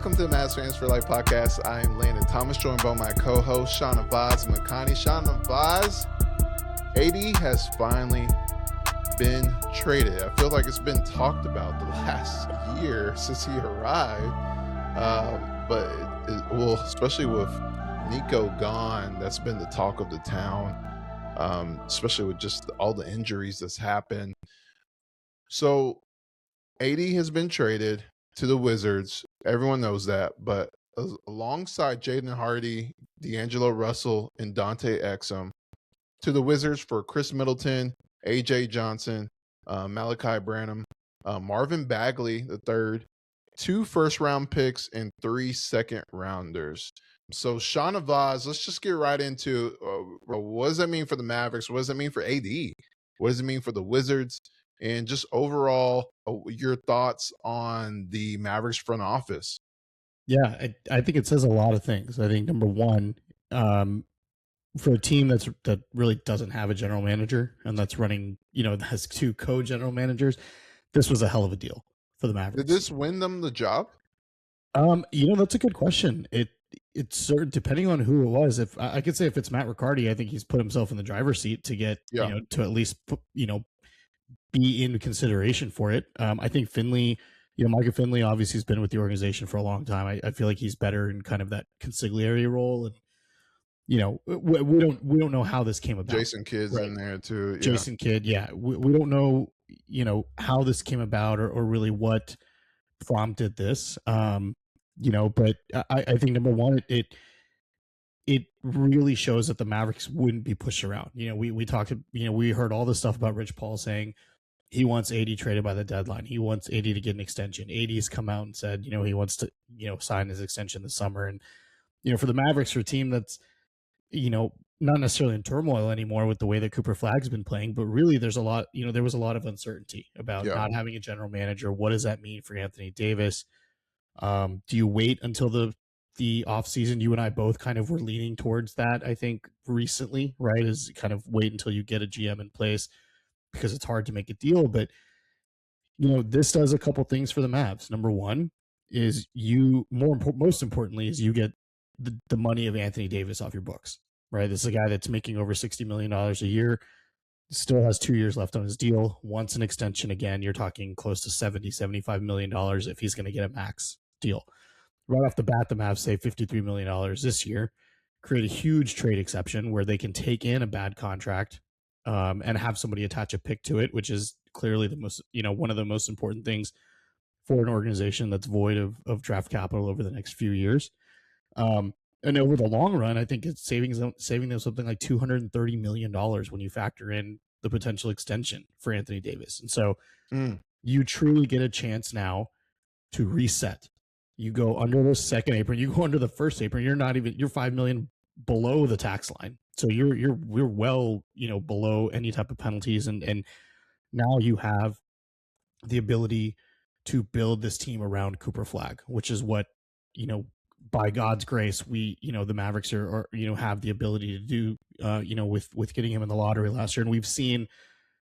welcome to the Mavs Fans for Life podcast. I am Landon Thomas, joined by my co-host Shahnavaz and Makhani. Shahnavaz, AD has finally been traded. I feel like it's been talked about the last year since he arrived, but especially with Nico gone, that's been the talk of the town, especially with just all the injuries that's happened. So AD has been traded to the Wizards. Everyone knows that, but alongside Jaden Hardy, D'Angelo Russell, and Dante Exum to the Wizards for Chris Middleton, AJ Johnson, Malachi Branham, Marvin Bagley III, 2 first-round picks, and 3 second-rounders. So Shahnavaz, let's just get right into what does that mean for the Mavericks? What does that mean for AD? What does it mean for the Wizards? And just overall, your thoughts on the Mavericks front office. Yeah, I think it says a lot of things. I think number one, for a team that really doesn't have a general manager and that's running, has 2 co-general managers, this was a hell of a deal for the Mavericks. Did this win them the job? That's a good question. It's certain, depending on who it was. If I could say if it's Matt Riccardi, I think he's put himself in the driver's seat to get, to at least, be in consideration for it. I think Finley, Micah Finley obviously has been with the organization for a long time. I feel like he's better in kind of that consigliere role. And, we don't know how this came about. Jason Kidd's in there too. Yeah. Jason Kidd. Yeah. We don't know, how this came about or really what prompted this. But I think number one, it really shows that the Mavericks wouldn't be pushed around. We talked, we heard all this stuff about Rich Paul saying he wants AD traded by the deadline. He wants AD to get an extension. AD's come out and said, he wants to, sign his extension this summer. And, for the Mavericks, for a team that's, not necessarily in turmoil anymore with the way that Cooper Flagg's been playing, but really there was a lot of uncertainty about not having a general manager. What does that mean for Anthony Davis? Do you wait until the offseason? You and I both kind of were leaning towards that, I think, recently, right? Is kind of wait until you get a GM in place because it's hard to make a deal. But, this does a couple things for the Mavs. Number one is most importantly, is you get the money of Anthony Davis off your books, right? This is a guy that's making over $60 million a year, still has 2 years left on his deal, wants an extension again. You're talking close to $75 million if he's going to get a max deal. Right off the bat, the Mavs save $53 million this year, create a huge trade exception where they can take in a bad contract and have somebody attach a pick to it, which is clearly the most, one of the most important things for an organization that's void of draft capital over the next few years. And over the long run, I think it's saving them something like $230 million when you factor in the potential extension for Anthony Davis. And so you truly get a chance now to reset. You go under the second apron, you go under the first apron, you're $5 million below the tax line. So we're well, below any type of penalties. And now you have the ability to build this team around Cooper Flagg, which is what, by God's grace, we, the Mavericks are have the ability to do, with getting him in the lottery last year. And we've seen,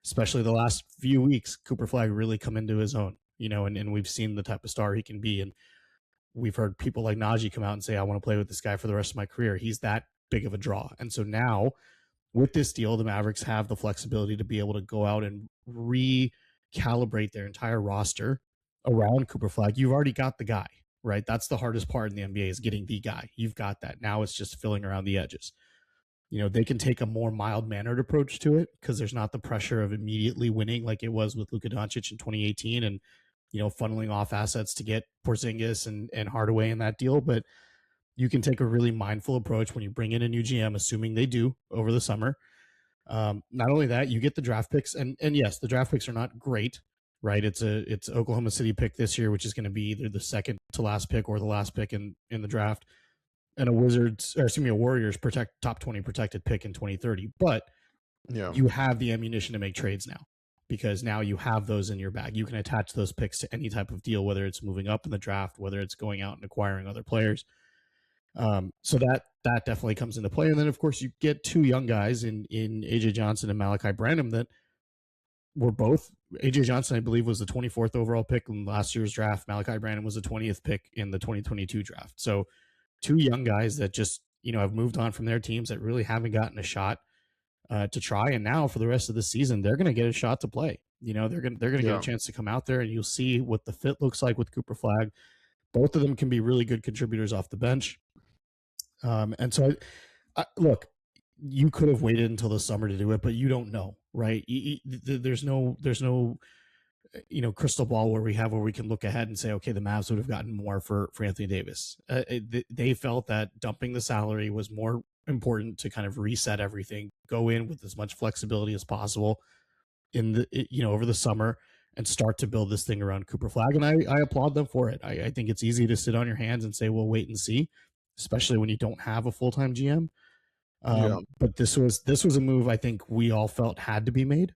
especially the last few weeks, Cooper Flagg really come into his own, and we've seen the type of star he can be. And we've heard people like Najee come out and say, I want to play with this guy for the rest of my career. He's that big of a draw. And so now with this deal, the Mavericks have the flexibility to be able to go out and recalibrate their entire roster around Cooper Flagg. You've already got the guy, right? That's the hardest part in the NBA is getting the guy. You've got that. Now it's just filling around the edges. They can take a more mild-mannered approach to it because there's not the pressure of immediately winning like it was with Luka Doncic in 2018 and, funneling off assets to get Porzingis and Hardaway in that deal. But you can take a really mindful approach when you bring in a new GM, assuming they do over the summer. Not only that, you get the draft picks. And yes, the draft picks are not great, right? It's Oklahoma City pick this year, which is going to be either the second to last pick or the last pick in the draft. And a Warriors top 20 protected pick in 2030. But you have the ammunition to make trades now because now you have those in your bag. You can attach those picks to any type of deal, whether it's moving up in the draft, whether it's going out and acquiring other players. So that definitely comes into play. And then, of course, you get 2 young guys in AJ Johnson and Malachi Branham that were both, AJ Johnson, I believe, was the 24th overall pick in last year's draft. Malachi Branham was the 20th pick in the 2022 draft. So two young guys that just, have moved on from their teams that really haven't gotten a shot to try. And now for the rest of the season, they're going to get a shot to play. They're going to get a chance to come out there, and you'll see what the fit looks like with Cooper Flag. Both of them can be really good contributors off the bench. And so, look, you could have waited until the summer to do it, but you don't know, right? There's no crystal ball where we can look ahead and say, okay, the Mavs would have gotten more for Anthony Davis. They felt that dumping the salary was more important to kind of reset everything, go in with as much flexibility as possible over the summer, and start to build this thing around Cooper Flag. And I applaud them for it. I think it's easy to sit on your hands and say, well, wait and see, especially when you don't have a full-time GM. But this was a move I think we all felt had to be made.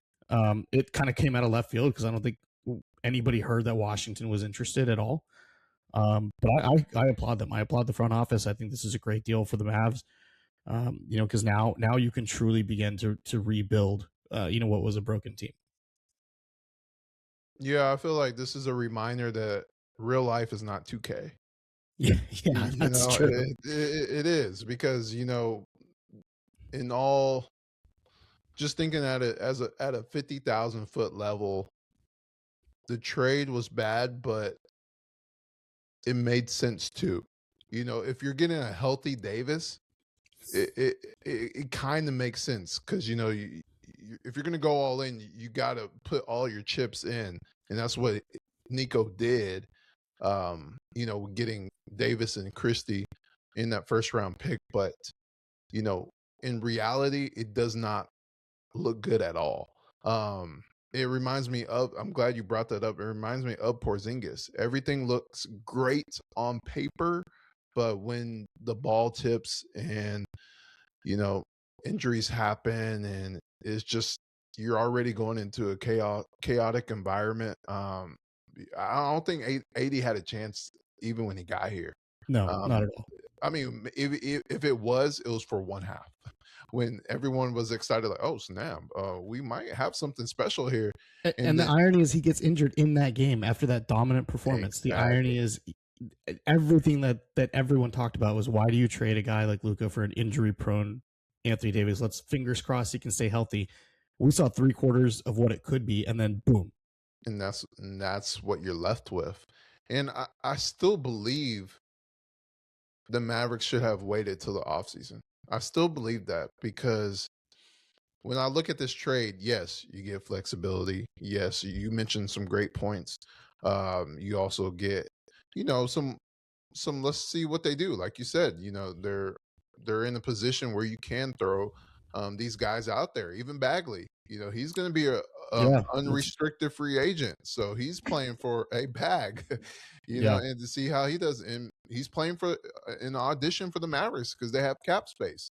It kind of came out of left field because I don't think anybody heard that Washington was interested at all. But I applaud them. I applaud the front office. I think this is a great deal for the Mavs. Because now you can truly begin to rebuild, what was a broken team. Yeah, I feel like this is a reminder that real life is not 2K. Yeah, that's true. It is, because in all, just thinking at it at a 50,000 foot level, the trade was bad, but it made sense too. If you're getting a healthy Davis, it kind of makes sense, because if you're gonna go all in, you got to put all your chips in, and that's what Nico did. Getting Davis and Christie in that first round pick, but in reality, it does not look good at all. It reminds me of, I'm glad you brought that up. It reminds me of Porzingis. Everything looks great on paper, but when the ball tips and, injuries happen, and it's just, you're already going into a chaotic environment. I don't think AD had a chance even when he got here. No, not at all. I mean, if it was for one half, when everyone was excited, like, oh snap, we might have something special here. And the irony is he gets injured in that game after that dominant performance. Exactly. The irony is everything that everyone talked about was, why do you trade a guy like Luka for an injury-prone Anthony Davis? Let's fingers crossed he can stay healthy. We saw 3/4 of what it could be, and then boom. And that's what you're left with. And I still believe the Mavericks should have waited till the offseason. I still believe that, because when I look at this trade, yes, you get flexibility. Yes, you mentioned some great points. You also get, some let's see what they do. Like you said, they're in a position where you can throw these guys out there. Even Bagley, he's going to be a unrestricted free agent, so he's playing for a bag, and to see how he does. And he's playing for an audition for the Mavericks because they have cap space.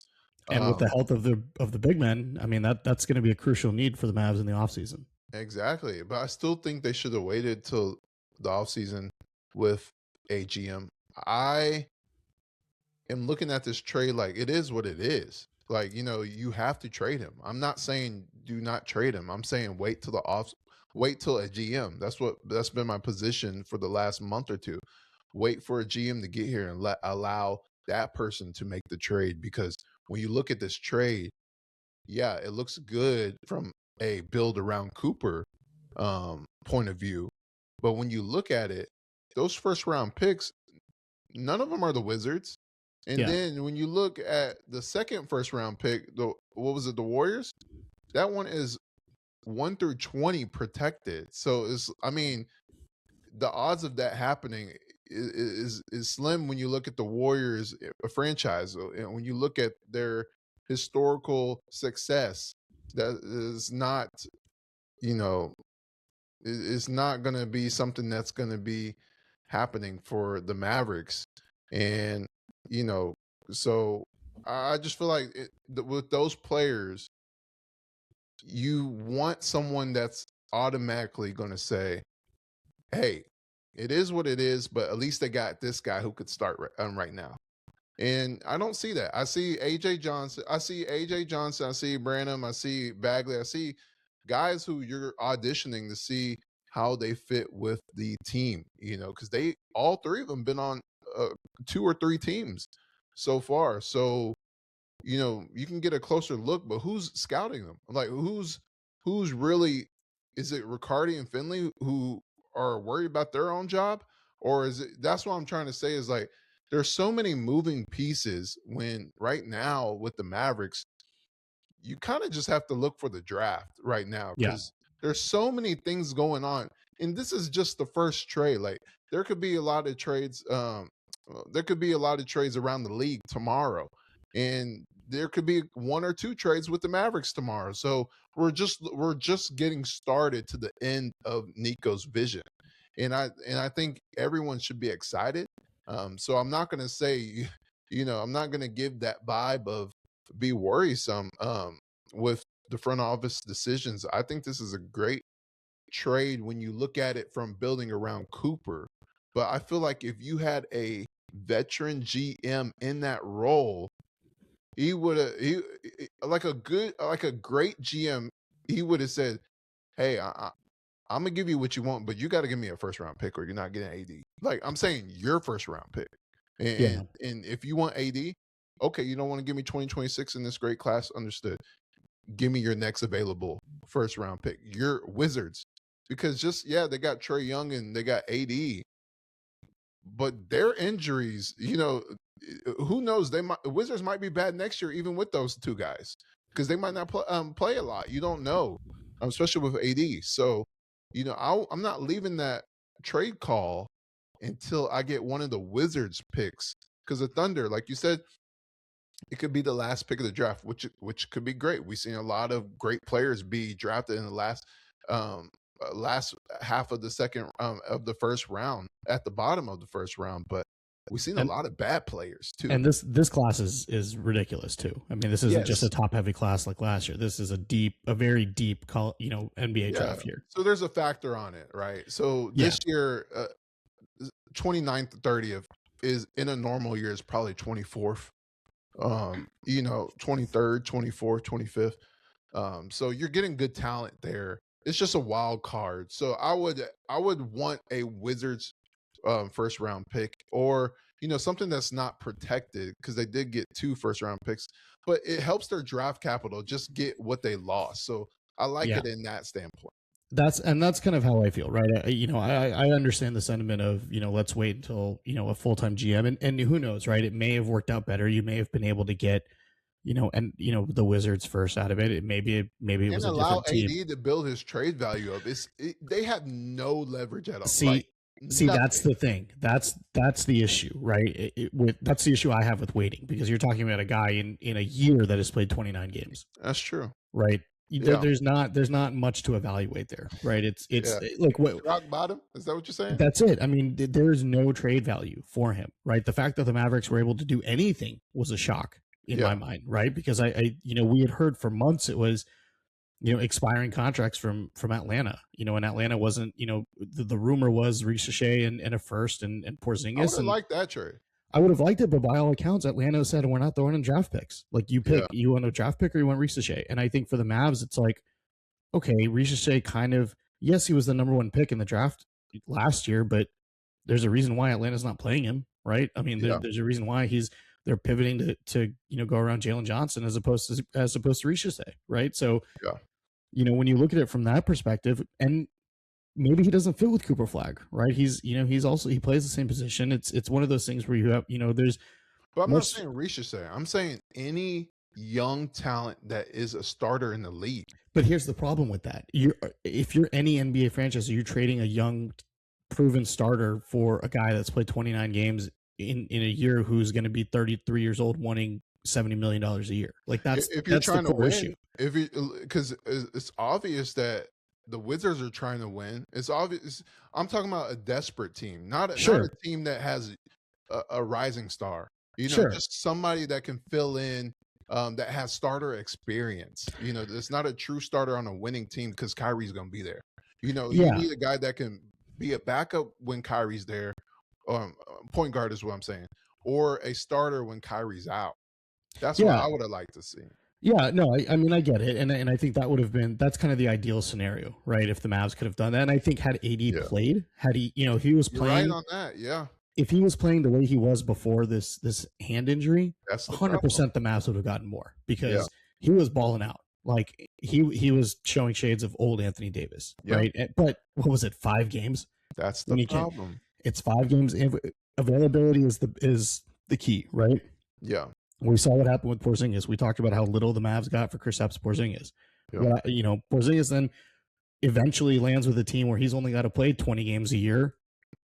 And with the health of the big men, I mean, that's going to be a crucial need for the Mavs in the offseason. Exactly, but I still think they should have waited till the offseason with a GM. I am looking at this trade like it is what it is. Like, you have to trade him. I'm not saying do not trade him. I'm saying wait till a GM. That's been my position for the last month or two. Wait for a GM to get here and allow that person to make the trade, because when you look at this trade, yeah, it looks good from a build around Cooper point of view. But when you look at it, those first round picks, none of them are the Wizards. And then when you look at the second first round pick, the Warriors? That one is 1 through 20 protected. So the odds of that happening is slim when you look at the Warriors, a franchise, and when you look at their historical success. That is not, it's not going to be something that's going to be happening for the Mavericks. And so I just feel like with those players, you want someone that's automatically going to say, hey, it is what it is, but at least they got this guy who could start right now. And I don't see that. I see AJ Johnson. I see Branham. I see Bagley. I see guys who you're auditioning to see how they fit with the team, because they all three of them been on uh, 2 or 3 teams so far. So, you can get a closer look, but who's scouting them? Like who's really, is it Riccardi and Finley who are worried about their own job? Or is it, that's what I'm trying to say, is like there's so many moving pieces when right now with the Mavericks, you kind of just have to look for the draft right now Yeah. because there's so many things going on. And this is just the first trade. Like there could be a lot of trades. There could be a lot of trades around the league tomorrow, and there could be 1 or 2 trades with the Mavericks tomorrow. So we're just getting started to the end of Nico's vision, and I think everyone should be excited. So I'm not going to say, I'm not going to give that vibe of be worrisome with the front office decisions. I think this is a great trade when you look at it from building around Cooper. But I feel like if you had a veteran GM in that role, he would have like a great GM. He would have said, "Hey, I'm gonna give you what you want, but you got to give me a first round pick, or you're not getting AD." Like I'm saying, your first round pick, and Yeah. and if you want AD, okay, you don't want to give me 2026 in this great class, understood. Give me your next available first round pick. Your Wizards, because just they got Trey Young and they got AD, but their injuries, who knows? The Wizards might be bad next year, even with those 2 guys, because they might not play a lot. You don't know, especially with AD. So, I'm not leaving that trade call until I get one of the Wizards picks, because the Thunder, like you said, it could be the last pick of the draft, which could be great. We've seen a lot of great players be drafted in the um, last half of the second of the first round, at the bottom of the first round. But we've seen a And lot of bad players too. and this class is ridiculous too. I mean, this isn't just a Yes, top heavy class like last year. This is a very deep NBA yeah. draft year. So there's a factor on it, right? So Yeah. this year, 29th to 30th is, in a normal year, is probably 24th. 23rd, 24th, 25th. So you're getting good talent there. It's just a wild card. So I would want a Wizards first round pick, or something that's not protected, because they did get 2 first round picks, but it helps their draft capital just get what they lost. So I like Yeah. it in that standpoint. That's kind of how I feel, right? I understand the sentiment of, let's wait until, a full-time GM, and who knows, right? It may have worked out better. You may have been able to get, the Wizards first out of it. Maybe it And was a allow different team. AD to build his trade value up. They have no leverage at all. See, that's Nothing. the thing. That's the issue, right? That's the issue I have with waiting, because you're talking about a guy in a year that has played 29 games, That's true. right? Yeah. There's not much to evaluate there, right? It's like what Rock bottom. Is that what you're saying? that's it. I mean, there is no trade value for him, right? The fact that the Mavericks were able to do anything was a shock in my mind, right? Because we had heard for months it was, expiring contracts from Atlanta, and Atlanta wasn't, the rumor was Ricochet and a first and Porzingis. I would have And liked that trade. I would have liked it, but by all accounts, Atlanta said, we're not throwing in draft picks. Like, you pick, Yeah. you want a draft pick or you want Ricochet? And I think for the Mavs, it's like, okay, Ricochet kind of, yes, he was the number 1 pick in the draft last year, but there's a reason why Atlanta's not playing him, right? I mean, there's a reason why they're pivoting to go around Jalen Johnson as opposed to Ricochet, right? So, Yeah. when you look at it from that perspective, and maybe he doesn't fit with Cooper Flag, right? He's also, he plays the same position. It's one of those things where you have, there's. But I'm not saying Ricochet. I'm saying any young talent that is a starter in the league. But here's the problem with that. If you're any NBA franchise, you're trading a young, proven starter for a guy that's played 29 games in a year, who's going to be 33 years old, wanting $70 million a year. Like, If you're trying to win, issue. because it's obvious that the Wizards are trying to win. It's obvious. I'm talking about a desperate team, not a team that has a rising star. Just somebody that can fill in, that has starter experience. It's not a true starter on a winning team, because Kyrie's going to be there. You need a guy that can be a backup when Kyrie's there. Point guard is what I'm saying, or a starter when Kyrie's out. That's what I would have liked to see. Yeah, no, I mean, I get it, and I think that's kind of the ideal scenario, right? If the Mavs could have done that, and I think had AD Yeah. played, had he, if he was You're right playing, on that. Yeah. if he was playing the way he was before this hand injury, That's the problem. 100% the Mavs would have gotten more Yeah. because he was balling out. Like he was showing shades of old Anthony Davis, Yeah. right? But what was it? 5 games That's the when you can't. problem. It's 5 games. Availability is the key, right? Yeah. We saw what happened with Porzingis. We talked about how little the Mavs got for Kristaps Porzingis. Yeah. Well, Porzingis then eventually lands with a team where he's only got to play 20 games a year,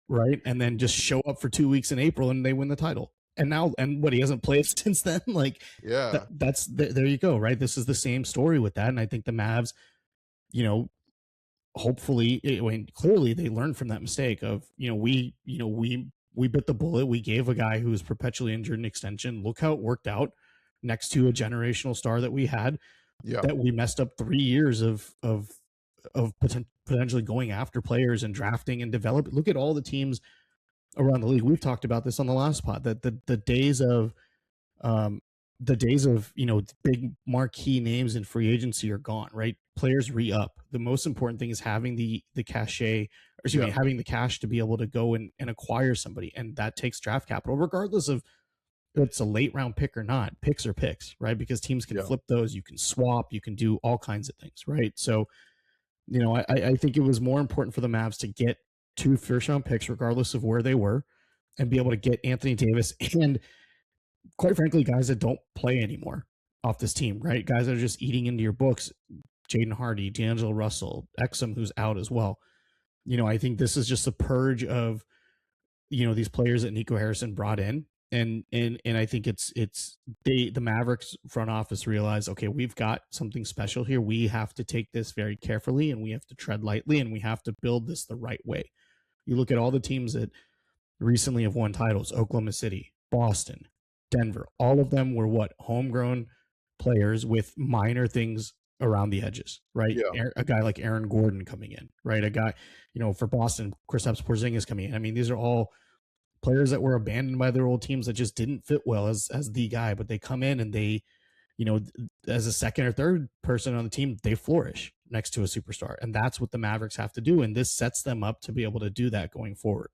right? And then just show up for 2 weeks in April and they win the title. And what he hasn't played since then, like Yeah. there you go, right? This is the same story with that, and I think the Mavs, hopefully, clearly they learned from that mistake of we bit the bullet. We gave a guy who was perpetually injured an extension. Look how it worked out next to a generational star that we had. Yeah. That we messed up 3 years of potentially going after players and drafting and developing. Look at all the teams around the league. We've talked about this on the last pod, that the days of big marquee names in free agency are gone, right? Players re-up. The most important thing is having the cachet, or excuse me, having the cash to be able to go and acquire somebody, and that takes draft capital, regardless of if it's a late round pick or not. Picks are picks, right? Because teams can flip those, you can swap, you can do all kinds of things, right? So, I think it was more important for the Mavs to get 2 first round picks, regardless of where they were, and be able to get Anthony Davis and, quite frankly, guys that don't play anymore off this team, right? Guys that are just eating into your books. Jaden Hardy, D'Angelo Russell, Exum, who's out as well. I think this is just a purge of, these players that Nico Harrison brought in. And I think the Mavericks front office realized, okay, we've got something special here. We have to take this very carefully, and we have to tread lightly, and we have to build this the right way. You look at all the teams that recently have won titles: Oklahoma City, Boston, Denver. All of them were homegrown players with minor things around the edges, right? Yeah. A guy like Aaron Gordon coming in, right? A guy, for Boston, Kristaps Porzingis coming in. I mean, these are all players that were abandoned by their old teams that just didn't fit well as the guy, but they come in and they, as a second or third person on the team, they flourish next to a superstar. And that's what the Mavericks have to do. And this sets them up to be able to do that going forward.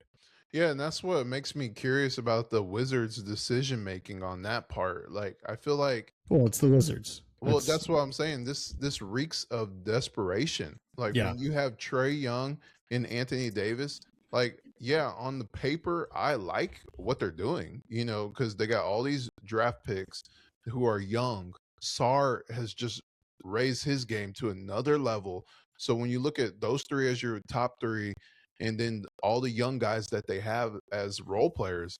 Yeah, and that's what makes me curious about the Wizards' decision making on that part. Like, I feel like, well, it's the Wizards. Well, that's what I'm saying. This reeks of desperation. Like, when you have Trae Young and Anthony Davis, like, yeah, on the paper, I like what they're doing, because they got all these draft picks who are young. Sar has just raised his game to another level. So when you look at those 3 as your top 3, and then all the young guys that they have as role players,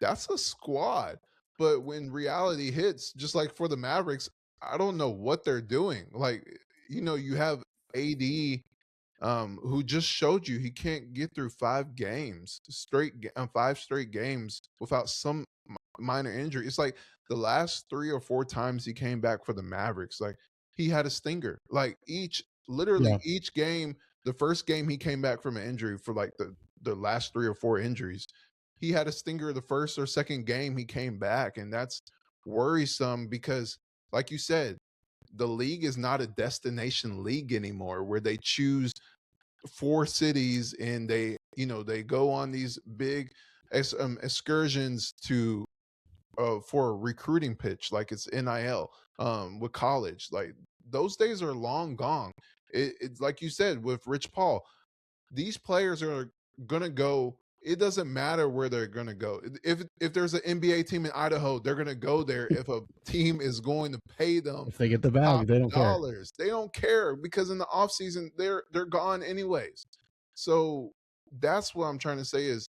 that's a squad. But when reality hits, just like for the Mavericks, I don't know what they're doing. Like, you have AD, who just showed you he can't get through 5 games straight, 5 straight games without some minor injury. It's like the last 3 or 4 times he came back for the Mavericks, like, he had a stinger. Like, literally each game, the first game he came back from an injury for like the last 3 or 4 injuries, he had a stinger the first or second game he came back. And that's worrisome because, like you said, the league is not a destination league anymore where they choose 4 cities and they go on these big excursions to for a recruiting pitch, like it's NIL with college. Like, those days are long gone. It's like you said with Rich Paul, these players are gonna go. It doesn't matter where they're gonna go. If there's an NBA team in Idaho, they're gonna go there if a team is going to pay them. If they get the bag, they don't care. They don't care because in the offseason they're gone anyways. So that's what I'm trying to say is,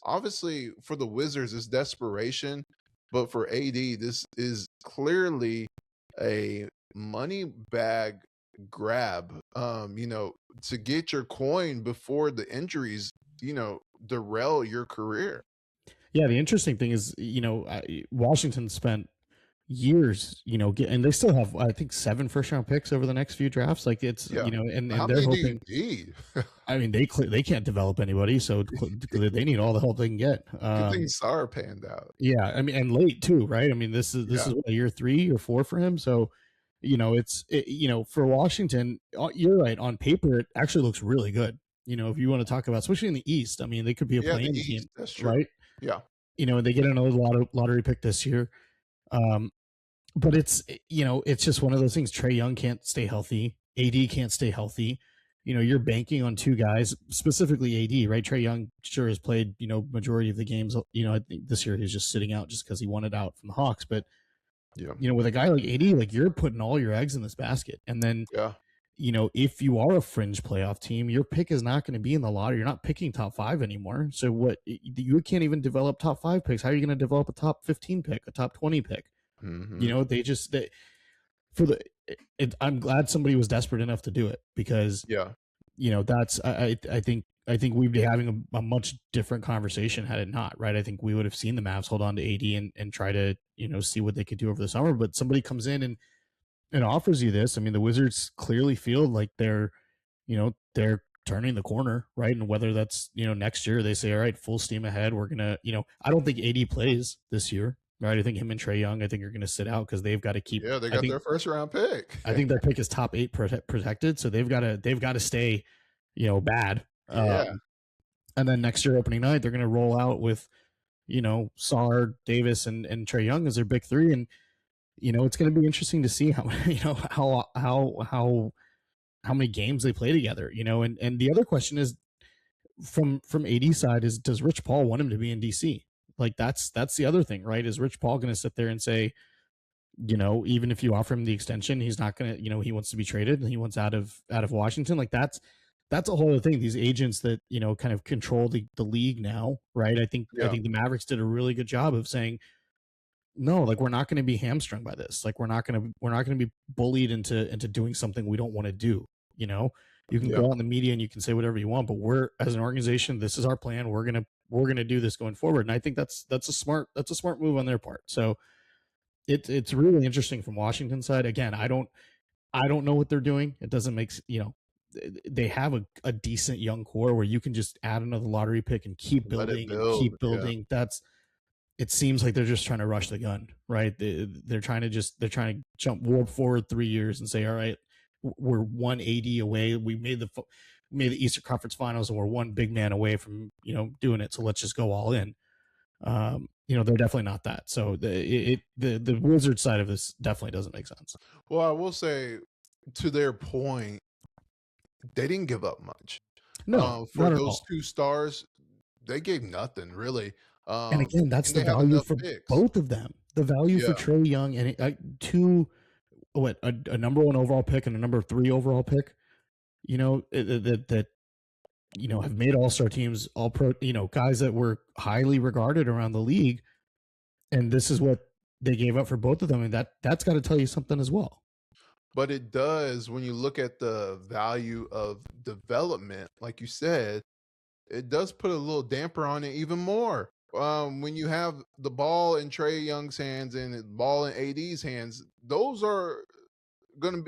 obviously for the Wizards it's desperation, but for AD this is clearly a money bag grab, to get your coin before the injuries, derail your career. Yeah, the interesting thing is, Washington spent years, and they still have, I think, 7 first-round picks over the next few drafts. Like, it's, and How they're many hoping. do you need? I mean, they can't develop anybody, so they need all the help they can get. Good thing Sar panned out. Yeah, I mean, and late too, right? I mean, this is what, year 3 or 4 for him. So, for Washington, you're right. On paper, it actually looks really good. If you want to talk about, especially in the East, I mean, they could be a Yeah, the play-in East. team, That's true. right? Yeah. They get another lottery pick this year. But it's just one of those things. Trae Young can't stay healthy. AD can't stay healthy. You're banking on two guys, specifically AD, right? Trae Young sure has played, majority of the games. I think this year he's just sitting out just because he wanted out from the Hawks. But, Yeah. with a guy like AD, like you're putting all your eggs in this basket. And then, Yeah. if you are a fringe playoff team, your pick is not going to be in the lottery. You're not picking top 5 anymore. So you can't even develop top 5 picks. How are you going to develop a top 15 pick, a top 20 pick? Mm-hmm. I'm glad somebody was desperate enough to do it, because Yeah. that's I think we'd be having a much different conversation had it not, right? I think we would have seen the Mavs hold on to AD and try to see what they could do over the summer. But somebody comes in and offers you this. I mean, the Wizards clearly feel like they're turning the corner, right? And whether that's next year they say, all right, full steam ahead, we're gonna I don't think AD plays this year, right? I think him and Trae Young, I think, are going to sit out because they've got to keep. Yeah, they got their first round pick. I think their pick is top 8 protected, so they've got to stay, bad. Yeah. And then next year opening night, they're going to roll out with, Sar, Davis, and Trae Young as their big 3, and it's going to be interesting to see how how many games they play together. And the other question is from AD side is, does Rich Paul want him to be in DC? Like that's the other thing, right? Is Rich Paul going to sit there and say, even if you offer him the extension, he's not going to, he wants to be traded and he wants out of Washington. Like that's a whole other thing. These agents that, kind of control the league now, right? I think the Mavericks did a really good job of saying, no, like we're not going to be hamstrung by this. Like we're not going to be bullied into doing something we don't want to do. You can go on the media and you can say whatever you want, but we're, as an organization, this is our plan. We're going to do this going forward. And I think that's a smart move on their part. So it's really interesting from Washington side. Again, I don't know what they're doing. It doesn't make, they have a decent young core where you can just add another lottery pick and keep building keep building. Yeah. It seems like they're just trying to rush the gun, right? They're trying to jump warp forward 3 years and say, all right, we're 180 away. We made the Eastern Conference Finals and we're one big man away from, doing it. So let's just go all in. They're definitely not that. So the Wizard side of this definitely doesn't make sense. Well, I will say, to their point, they didn't give up much. No, for those 2 stars, they gave nothing really. And again, that's the value for both of them. The value for Trae Young and a number 1 overall pick and a number 3 overall pick. That have made all-star teams, all pro, guys that were highly regarded around the league. And this is what they gave up for both of them. And that's got to tell you something as well. But it does, when you look at the value of development, like you said, it does put a little damper on it even more. When you have the ball in Trae Young's hands and the ball in AD's hands, those are gonna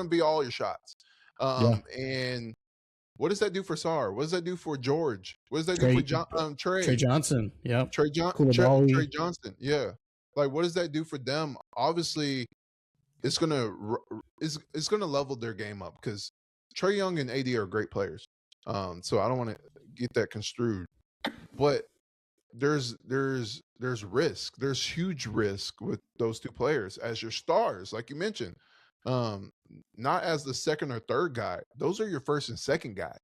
be all your shots. And what does that do for Sar? What does that do for George? What does that do for Trae? Trey Johnson, yeah. Trae Johnson, yeah. Like, what does that do for them? Obviously, it's gonna level their game up because Trae Young and AD are great players. So I don't want to get that construed, but there's risk. There's huge risk with those 2 players as your stars, like you mentioned. Not as the second or third guy. Those are your first and second guy.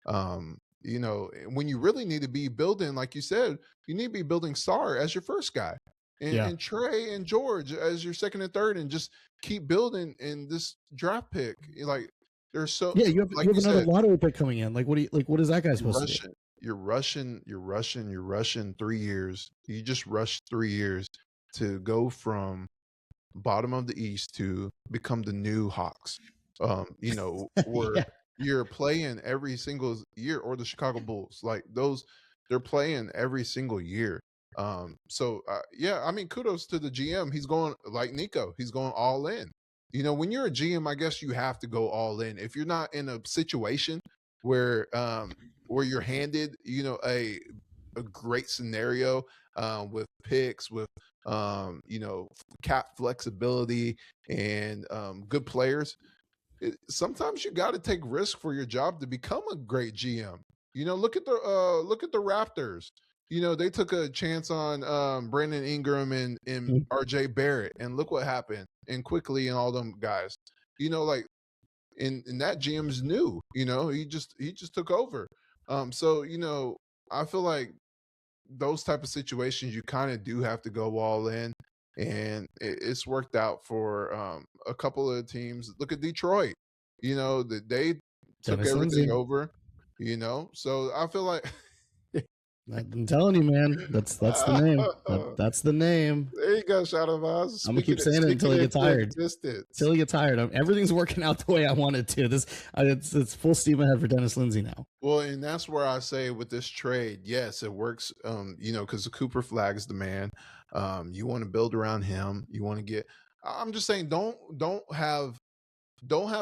When you really need to be building, like you said, you need to be building Sar as your first guy, and Trae and George as your second and third, and just keep building in this draft pick. Like there's so you have another lottery pick coming in. Like what is that guy supposed to do? You're rushing 3 years. You just rushed 3 years to go from bottom of the East to become the new Hawks. Where you're playing every single year, or the Chicago Bulls, like those, they're playing every single year. I mean, kudos to the GM. He's going like Nico. He's going all in. When you're a GM, I guess you have to go all in. If you're not in a situation where you're handed, a great scenario with picks, with cap flexibility and good players. Sometimes you got to take risk for your job to become a great GM. Look at the Raptors. They took a chance on Brandon Ingram and Mhm. RJ Barrett, and look what happened. And quickly and all them guys. Like and that GM's new. He just took over. So I feel like those type of situations you kind of do have to go all in, and it's worked out for a couple of teams. Look at Detroit. That they took Dennis everything Lindsay. over. So I feel like I'm telling you, man. That's the name. That's the name. there you go, Shahnavaz. I'm gonna keep Speaking saying it until speaking he gets into tired. existence. Till he gets tired. Everything's working out the way I want it to. It's full steam ahead for Dennis Lindsay now. Well, and that's where I say with this trade, yes, it works. Because the Cooper Flag's the man. You want to build around him. You want to get. I'm just saying, don't have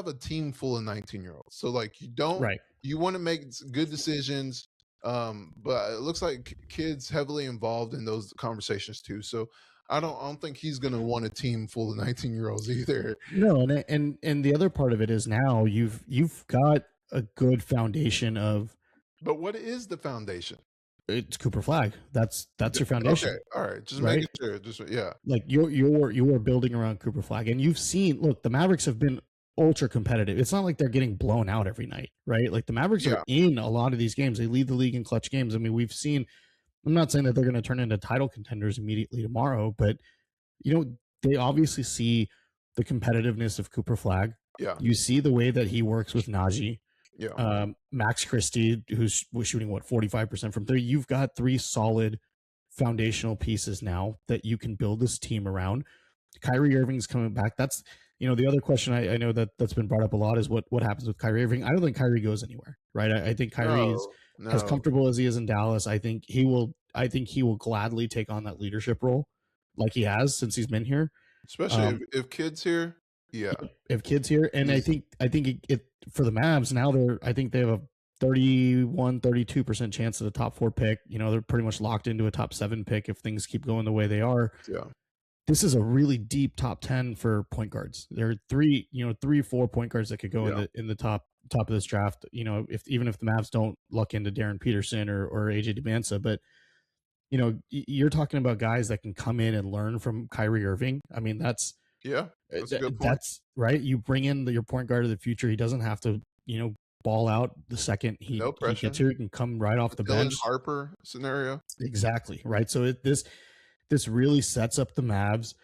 a team full of 19-year-olds. So like Right. you want to make good decisions. But it looks like kids heavily involved in those conversations too. So I don't think he's gonna want a team full of 19-year-olds either. No, and the other part of it is now you've got a good foundation of But what is the foundation? it's Cooper Flag. That's your Okay, foundation, all right, just right? making sure. Just yeah, Like you're building around Cooper Flag, and you've seen. Look, the Mavericks have been ultra competitive. It's not like they're getting blown out every night, right? Like the Mavericks are yeah, in a lot of these games. They lead the league in clutch games. I mean, we've seen. I'm not saying that they're going to turn into title contenders immediately tomorrow, but they obviously see the competitiveness of Cooper Flag. yeah, You see the way that he works with Najee. yeah, Max Christie, was shooting 45% from three. You've got three solid foundational pieces now that you can build this team around. Kyrie Irving's coming back. That's the other question I know that's been brought up a lot is what happens with Kyrie Irving. I don't think Kyrie goes anywhere, right? I think Kyrie is no, as no, comfortable as he is in Dallas. I think he will gladly take on that leadership role like he has since he's been here. especially Um, if kids here, yeah, if kids here, and I he's think it for the Mavs now I think they have a 32% chance of the top 4 pick. They're pretty much locked into a top 7 pick if things keep going the way they are. yeah, This is a really deep top 10 for point guards. There are 4 point guards that could go yeah, in the top of this draft. Even if the Mavs don't luck into Darren Peterson or AJ DeMansa, but you're talking about guys that can come in and learn from Kyrie Irving. I mean, that's yeah. That's a good point. that's right. You bring in your point guard of the future. He doesn't have to, ball out the second he No pressure. gets here. He can come right off the Dylan bench. Harper scenario. Exactly. Right. So this really sets up the Mavs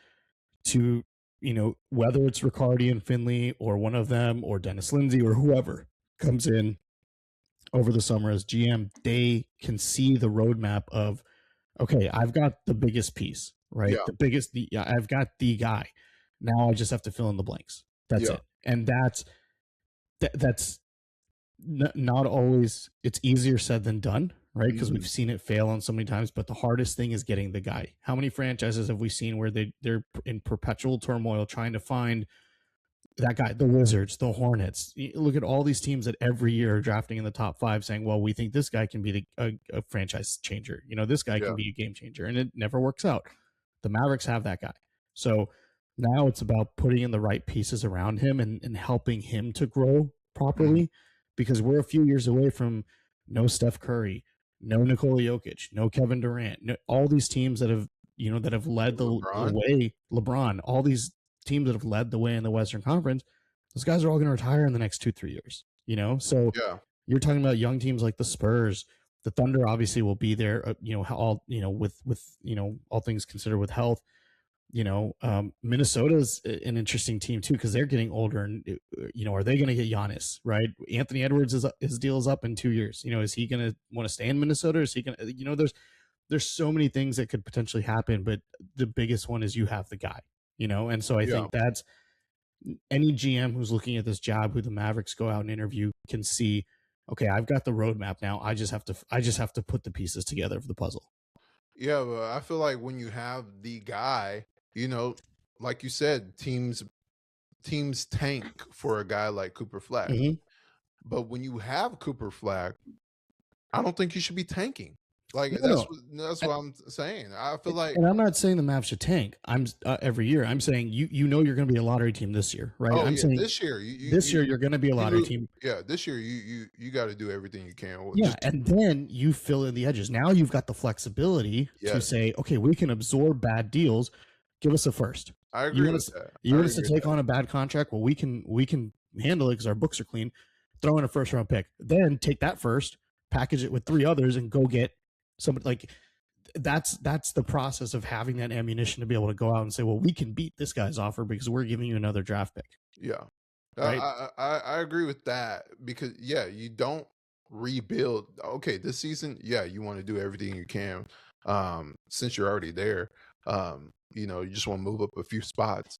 to, whether it's Riccardi and Finley or one of them or Dennis Lindsay or whoever comes in over the summer as GM, they can see the roadmap of, okay, I've got the biggest piece, right? Yeah, I've got the guy. Now I just have to fill in the blanks. That's yeah, it. And that's not always, it's easier said than done, right? Because we've seen it fail on so many times, but the hardest thing is getting the guy. How many franchises have we seen where they're in perpetual turmoil trying to find that guy? The Wizards, the Hornets. Look at all these teams that every year are drafting in the top 5 saying, well, we think this guy can be a franchise changer. This guy yeah, can be a game changer, and it never works out. The Mavericks have that guy. So now it's about putting in the right pieces around him and helping him to grow properly, because we're a few years away from no Steph Curry, no Nikola Jokic, no Kevin Durant, all these teams that have led the LeBron. way, LeBron, all these teams that have led the way in the Western Conference, those guys are all going to retire in the next 2-3 years, So Yeah, you're talking about young teams like the Spurs, the Thunder obviously will be there, all, with all things considered with health. Minnesota's an interesting team too, because they're getting older, and are they going to get Giannis? Right, Anthony Edwards his deal is up in 2 years. Is he going to want to stay in Minnesota? Or is he going to? There's so many things that could potentially happen, but the biggest one is you have the guy. And so I yeah. think that's any GM who's looking at this job, who the Mavericks go out and interview, can see. Okay, I've got the roadmap now. I just have to put the pieces together for the puzzle. Yeah, but I feel like when you have the guy, like you said, teams tank for a guy like Cooper Flag. Mm-hmm. But when you have Cooper Flag, I don't think you should be tanking. Like No, that's no. what I'm saying. I feel like And I'm not saying the Mavs should tank. I'm every year. I'm saying you know you're going to be a lottery team this year, right? oh I'm yeah, saying this year this year you're going to be a lottery you team. yeah, this year you got to do everything you can. Yeah, Just and then you fill in the edges. Now you've got the flexibility to yes, say, okay, we can absorb bad deals. Give us a first. I You agree want with us that. you I want us agree to with take that. on a bad contract? Well, we can handle it because our books are clean. Throw in a first round pick. Then take that first, package it with three others, and go get somebody like that's the process of having that ammunition to be able to go out and say, well, we can beat this guy's offer because we're giving you another draft pick. Yeah, Right? I agree with that because yeah, you don't rebuild. Okay, this season, yeah, you want to do everything you can. Since you're already there, you just want to move up a few spots.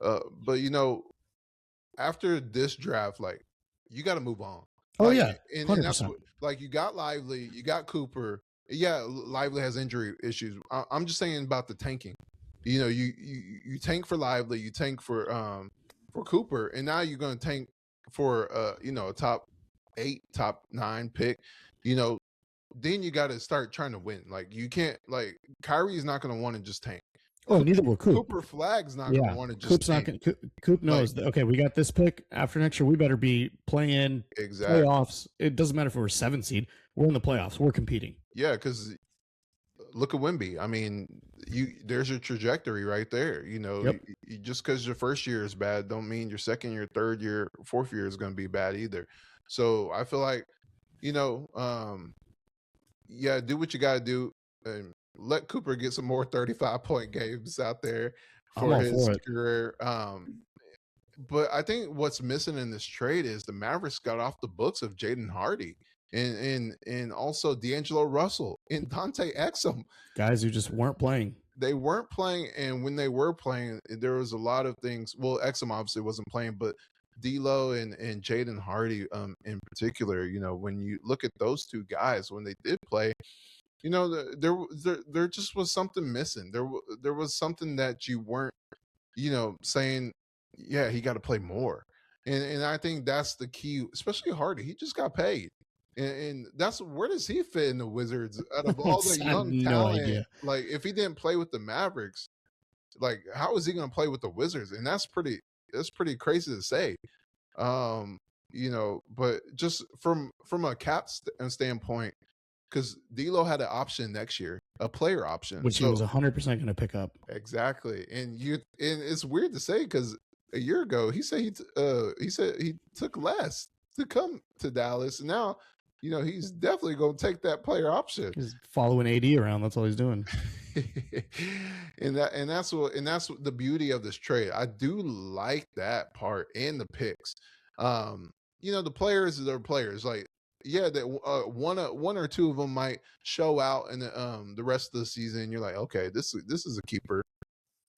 But after this draft, like you got to move on. Oh Like, yeah, and that's 100%. what like you got Lively, you got Cooper. Yeah, Lively has injury issues. I'm just saying about the tanking. You tank for Lively, you tank for Cooper, and now you're going to tank for a top 8, top 9 pick. You know, then you got to start trying to win. Like you can't like Kyrie's not going to want to just tank. Oh, neither will Coop. Cooper Flag's not going to Yeah, want to just Coop's not tank. going. Coop Like knows that. Okay, we got this pick. After next year, we better be playing exactly. playoffs. It doesn't matter if we're 7 seed. We're in the playoffs. We're competing. Yeah, because look at Wemby. I mean, there's your trajectory right there. Yep. Just because your first year is bad, don't mean your second year, third year, fourth year is going to be bad either. So I feel like, yeah, do what you got to do, and let Cooper get some more 35-point games out there I'm for all his for it. career. But I think what's missing in this trade is the Mavericks got off the books of Jaden Hardy and also D'Angelo Russell and Dante Exum. Guys who just weren't playing. They weren't playing, and when they were playing, there was a lot of things. Well, Exum obviously wasn't playing, but D'Lo and Jaden Hardy, in particular, when you look at those two guys when they did play, there just was something missing. There was something that you weren't, saying, yeah, he got to play more, and I think that's the key, especially Hardy. He just got paid. And that's where does he fit in the Wizards out of all the I have young no talent? idea. Like if he didn't play with the Mavericks, like how is he going to play with the Wizards? And that's pretty crazy to say. But just from a cap standpoint, because D'Lo had an option next year, a player option, Which he was 100% going to pick up. exactly. And it's weird to say because a year ago he said he took less to come to Dallas, and now he's definitely going to take that player option. He's following AD around. That's all he's doing. and that's what the beauty of this trade. I do like that part and the picks. The players are players. Like, yeah, that one or two of them might show out in the rest of the season. You're like, okay, this is a keeper.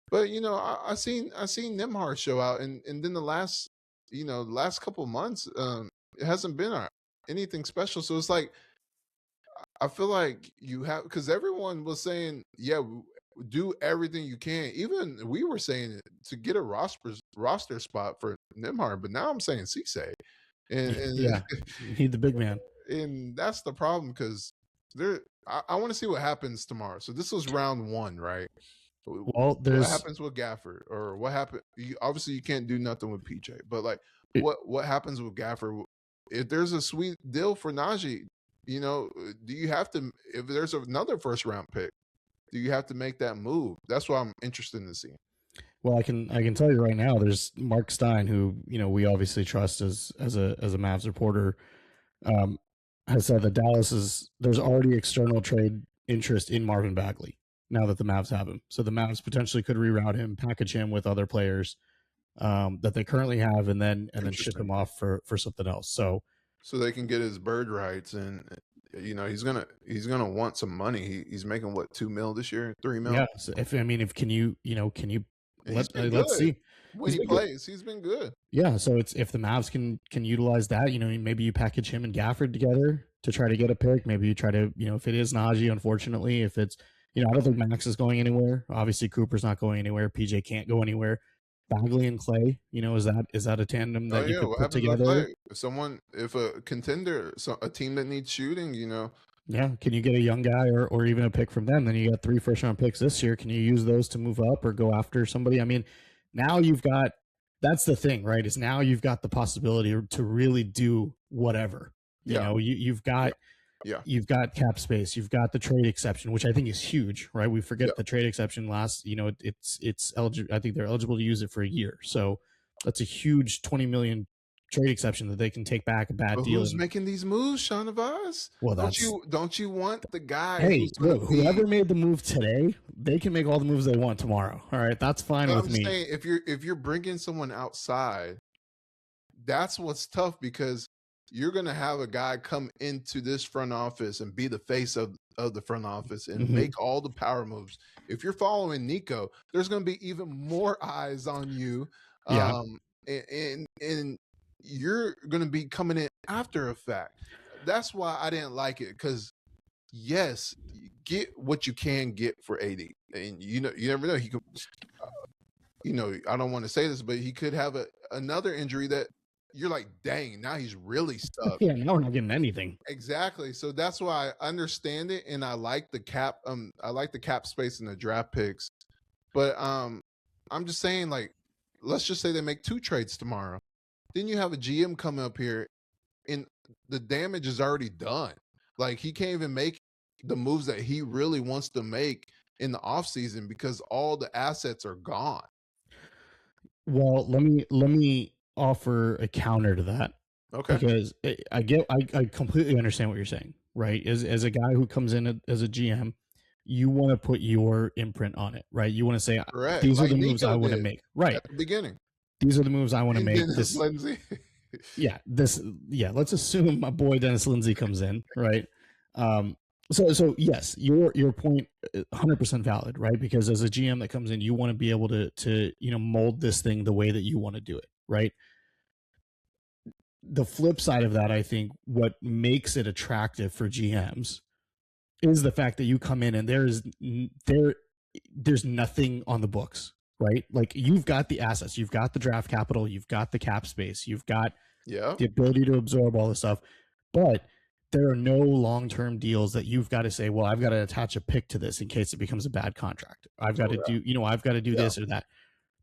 But I seen Nemhard show out, and then the last couple of months, it hasn't been anything special. So it's like I feel like you have, because everyone was saying, yeah, do everything you can. Even we were saying it to get a roster spot for Nemhard, but now I'm saying Cisse, and Yeah, he's the big man. and that's the problem because I want to see what happens tomorrow. So this was round 1, right? Well, What happens with Gafford, or what happened? Obviously, you can't do nothing with PJ, but like, what happens with Gafford? If there's a sweet deal for Najee, do you have to? If there's another first round pick, do you have to make that move? That's what I'm interested in seeing. Well, I can tell you right now. There's Mark Stein, who we obviously trust as a Mavs reporter, has said that there's already external trade interest in Marvin Bagley now that the Mavs have him. So the Mavs potentially could reroute him, package him with other players that they currently have, and then ship him off for something else. So they can get his bird rights, and he's gonna want some money. He's making what, $2 million this year, $3 million. Yeah. So can you let's see when he plays. He's been good. Yeah. So if the Mavs can utilize that, maybe you package him and Gafford together to try to get a pick. Maybe you try to, if it is Najee, unfortunately, if it's, I don't think Max is going anywhere. Obviously, Cooper's not going anywhere. PJ can't go anywhere. Bagley and Clay, is that a tandem that you could put together? If a contender, a team that needs shooting, Yeah. Can you get a young guy or even a pick from them? Then you got 3 first-round picks this year. Can you use those to move up or go after somebody? I mean, now you've got that's the thing, right? Is now you've got the possibility to really do whatever. You Yeah, know, you've yeah, got yeah, you've got cap space, you've got the trade exception, which I think is huge, right? We yeah. forget the trade exception last, it's eligible. I think they're eligible to use it for a year. So that's a huge 20 million trade exception that they can take back a bad But deal. who's And making these moves, Shahnavaz? well, Don't you want the guy hey, who's going to look, be? whoever made the move today, they can make all the moves they want tomorrow. All right. That's fine But with I'm me. saying if you're bringing someone outside, that's what's tough because you're going to have a guy come into this front office and be the face of the front office and Mm-hmm. make all the power moves. If you're following Nico, there's going to be even more eyes on you. Yeah. And you're going to be coming in after a fact. That's why I didn't like it because yes, get what you can get for 80. And you never know. He could, I don't want to say this, but he could have another injury that you're like, dang, now he's really stuck. Yeah. Now we're not getting anything. Exactly. So that's why I understand it, and I like the cap. I like the cap space in the draft picks, but I'm just saying, like, let's just say they make 2 trades tomorrow. Then you have a GM come up here, and the damage is already done. Like he can't even make the moves that he really wants to make in the offseason because all the assets are gone. Well, let me offer a counter to that. Okay. Because I completely understand what you're saying, right? As a guy who comes in as a GM, you want to put your imprint on it, right? You want to say Correct. these are Like the moves I Nico want to did make, right? at the beginning. These are the moves I want to And make. Dennis Lindsay. Let's assume my boy Dennis Lindsay comes in, right? So yes, your point 100% valid, right? Because as a GM that comes in, you want to be able to mold this thing the way that you want to do it, right? The flip side of that, I think, what makes it attractive for GMs is the fact that you come in and there's nothing on the books, right? Like you've got the assets, you've got the draft capital, you've got the cap space, you've got the ability to absorb all this stuff, but there are no long-term deals that you've got to say, well, I've got to attach a pick to this in case it becomes a bad contract. I've got to do, I've got to do this or that.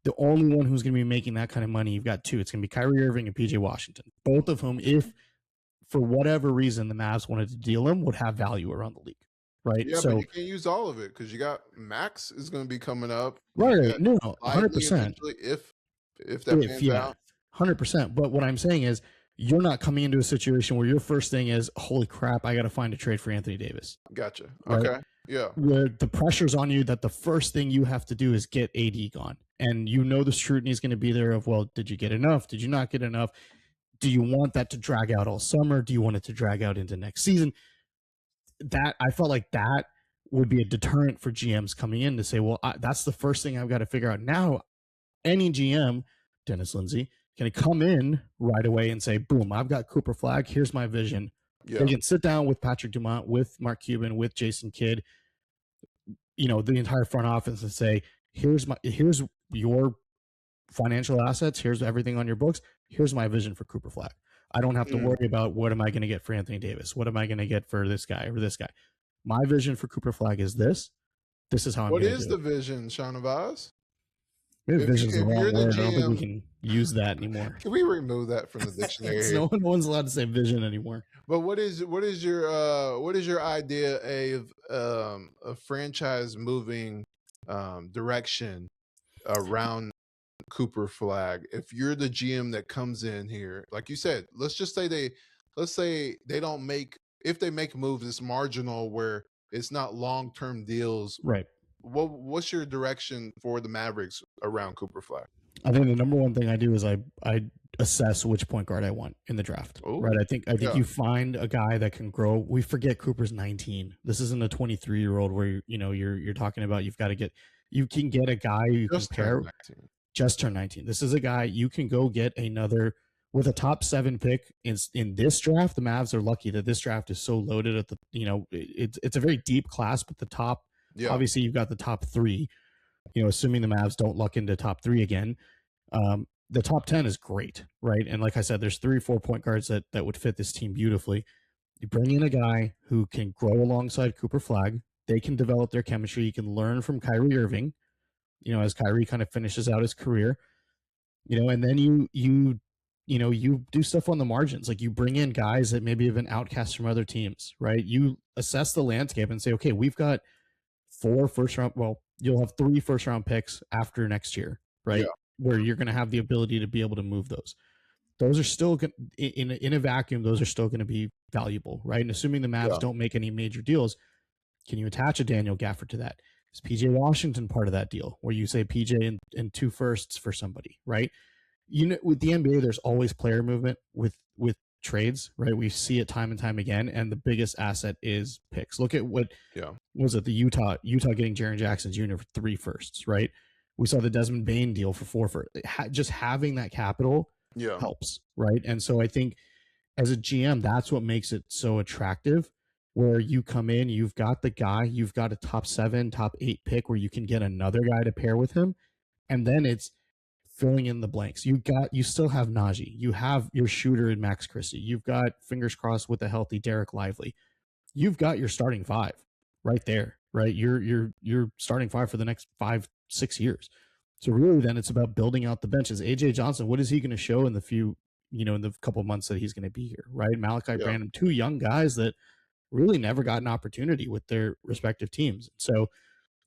The only one who's going to be making that kind of money, you've got 2. It's going to be Kyrie Irving and PJ Washington, both of whom, if for whatever reason the Mavs wanted to deal them, would have value around the league, right? Yeah, so but you can't use all of it because you got Max is going to be coming up. right, no, Lively 100%. eventually, if that pans out. 100%. But what I'm saying is, you're not coming into a situation where your first thing is, holy crap, I got to find a trade for Anthony Davis. Gotcha. Right? Okay. Yeah. Where the pressure's on you that the first thing you have to do is get AD gone. And the scrutiny is going to be there of, well, did you get enough? Did you not get enough? Do you want that to drag out all summer? Do you want it to drag out into next season? That I felt like that would be a deterrent for GMs coming in to say, well, that's the first thing I've got to figure out. Now, any GM, Dennis Lindsay, can come in right away and say, boom, I've got Cooper Flag. Here's my vision. Yeah. They can sit down with Patrick Dumont, with Mark Cuban, with Jason Kidd, the entire front office, and say, here's your financial assets. Here's everything on your books. Here's my vision for Cooper Flag. I don't have to worry about what am I going to get for Anthony Davis? What am I going to get for this guy or this guy? My vision for Cooper Flag is this. This is how I'm going to do it. What is the vision, Shahnavaz? Vision's the wrong word. GM, I don't think we can use that anymore. Can we remove that from the dictionary? No one's allowed to say vision anymore. But what is your idea of a franchise moving direction around Cooper Flag? If you're the GM that comes in here, like you said, let's say they don't make, if they make moves, it's marginal where it's not long-term deals, right? What's your direction for the Mavericks around Cooper Flag? I think the number one thing I do is I assess which point guard I want in the draft. Ooh, right. I think you find a guy that can grow. We forget Cooper's 19. This isn't a 23-year-old where you're talking about you can get a guy you can pair. Just turned 19. This is a guy you can go get another with a top 7 pick in this draft. The Mavs are lucky that this draft is so loaded at the it's a very deep class, but the top. Yeah. Obviously, you've got the top 3, assuming the Mavs don't luck into top 3 again. The top 10 is great, right? And like I said, there's 3 or 4 point guards that would fit this team beautifully. You bring in a guy who can grow alongside Cooper Flag. They can develop their chemistry. You can learn from Kyrie Irving, as Kyrie kind of finishes out his career, and then you do stuff on the margins. Like you bring in guys that maybe have been outcast from other teams, right? You assess the landscape and say, okay, we've got 4 first round. Well, you'll have 3 first round picks after next year, Yeah, right? Where you're going to have the ability to be able to move those. Those are still in a vacuum. Those are still going to be valuable, right? And assuming the Mavs yeah, don't make any major deals, can you attach a Daniel Gafford to that? Is PJ Washington part of that deal where you say PJ and 2 firsts for somebody, right? With the NBA, there's always player movement with trades, right? We see it time and time again, and the biggest asset is picks. Look at what yeah, was it, the Utah getting Jaren Jackson Jr. for 3 firsts, right? We saw the Desmond Bain deal for 4 firsts. Just having that capital yeah, helps, right? And so I think as a GM, that's what makes it so attractive. Where you come in, you've got the guy, you've got a top 7, top 8 pick where you can get another guy to pair with him, and then it's filling in the blanks. You still have Najee, you have your shooter in Max Christie, you've got, fingers crossed, with a healthy Derek Lively. You've got your starting 5 right there, right? You're starting 5 for the next 5-6 years. So really, then it's about building out the benches. AJ Johnson, what is he going to show in the couple of months that he's going to be here, right? Malachi yeah. Branham, 2 young guys that really never got an opportunity with their respective teams. So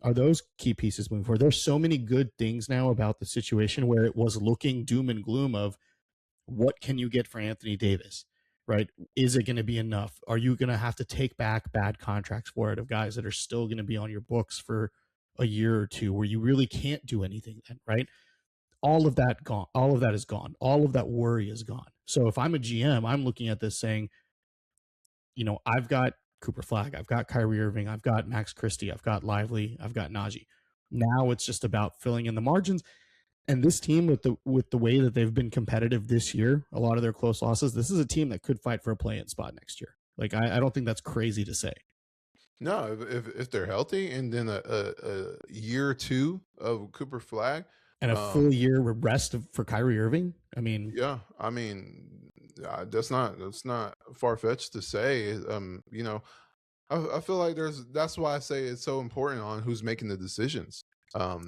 are those key pieces moving forward? There's so many good things now about the situation where it was looking doom and gloom of what can you get for Anthony Davis, right? Is it going to be enough? Are you going to have to take back bad contracts for it of guys that are still going to be on your books for a year or two where you really can't do anything then, right? All of that gone. All of that is gone. All of that worry is gone. So if I'm a GM, I'm looking at this saying, I've got Cooper Flag, I've got Kyrie Irving, I've got Max Christie, I've got Lively, I've got Najee. Now it's just about filling in the margins. And this team, with the way that they've been competitive this year, a lot of their close losses, this is a team that could fight for a play-in spot next year. Like I don't think that's crazy to say. No, if they're healthy, and then a year or 2 of Cooper Flag, And a full year rest for Kyrie Irving. I mean, yeah, I mean, that's not far fetched to say. I feel like that's why I say it's so important on who's making the decisions.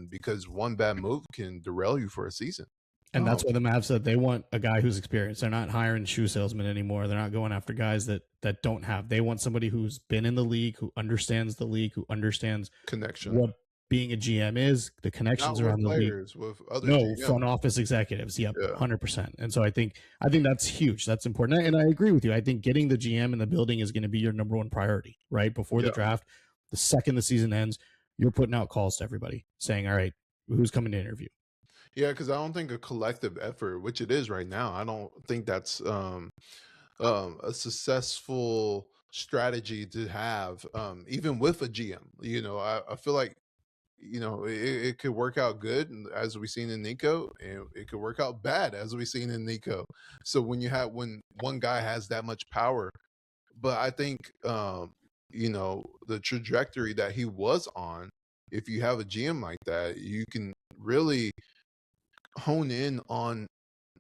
Because one bad move can derail you for a season. and Um, that's why the Mavs said they want a guy who's experienced. They're not hiring shoe salesmen anymore. They're not going after guys that don't have. They want somebody who's been in the league, who understands the league, who understands connection, what being a GM is, the not connections with around the league. players, with other No, GMs. front office executives. Yep, Yeah, 100%. And so I think that's huge. That's important. And I agree with you. I think getting the GM in the building is going to be your number one priority, right? Before the yeah, draft, the second the season ends, you're putting out calls to everybody saying, all right, who's coming to interview? yeah. Because I don't think a collective effort, which it is right now, I don't think that's a successful strategy to have, even with a GM. I feel like it could work out good, as we've seen in Nico, and it could work out bad, as we've seen in Nico. So when one guy has that much power, but I think the trajectory that he was on, if you have a GM like that, you can really hone in on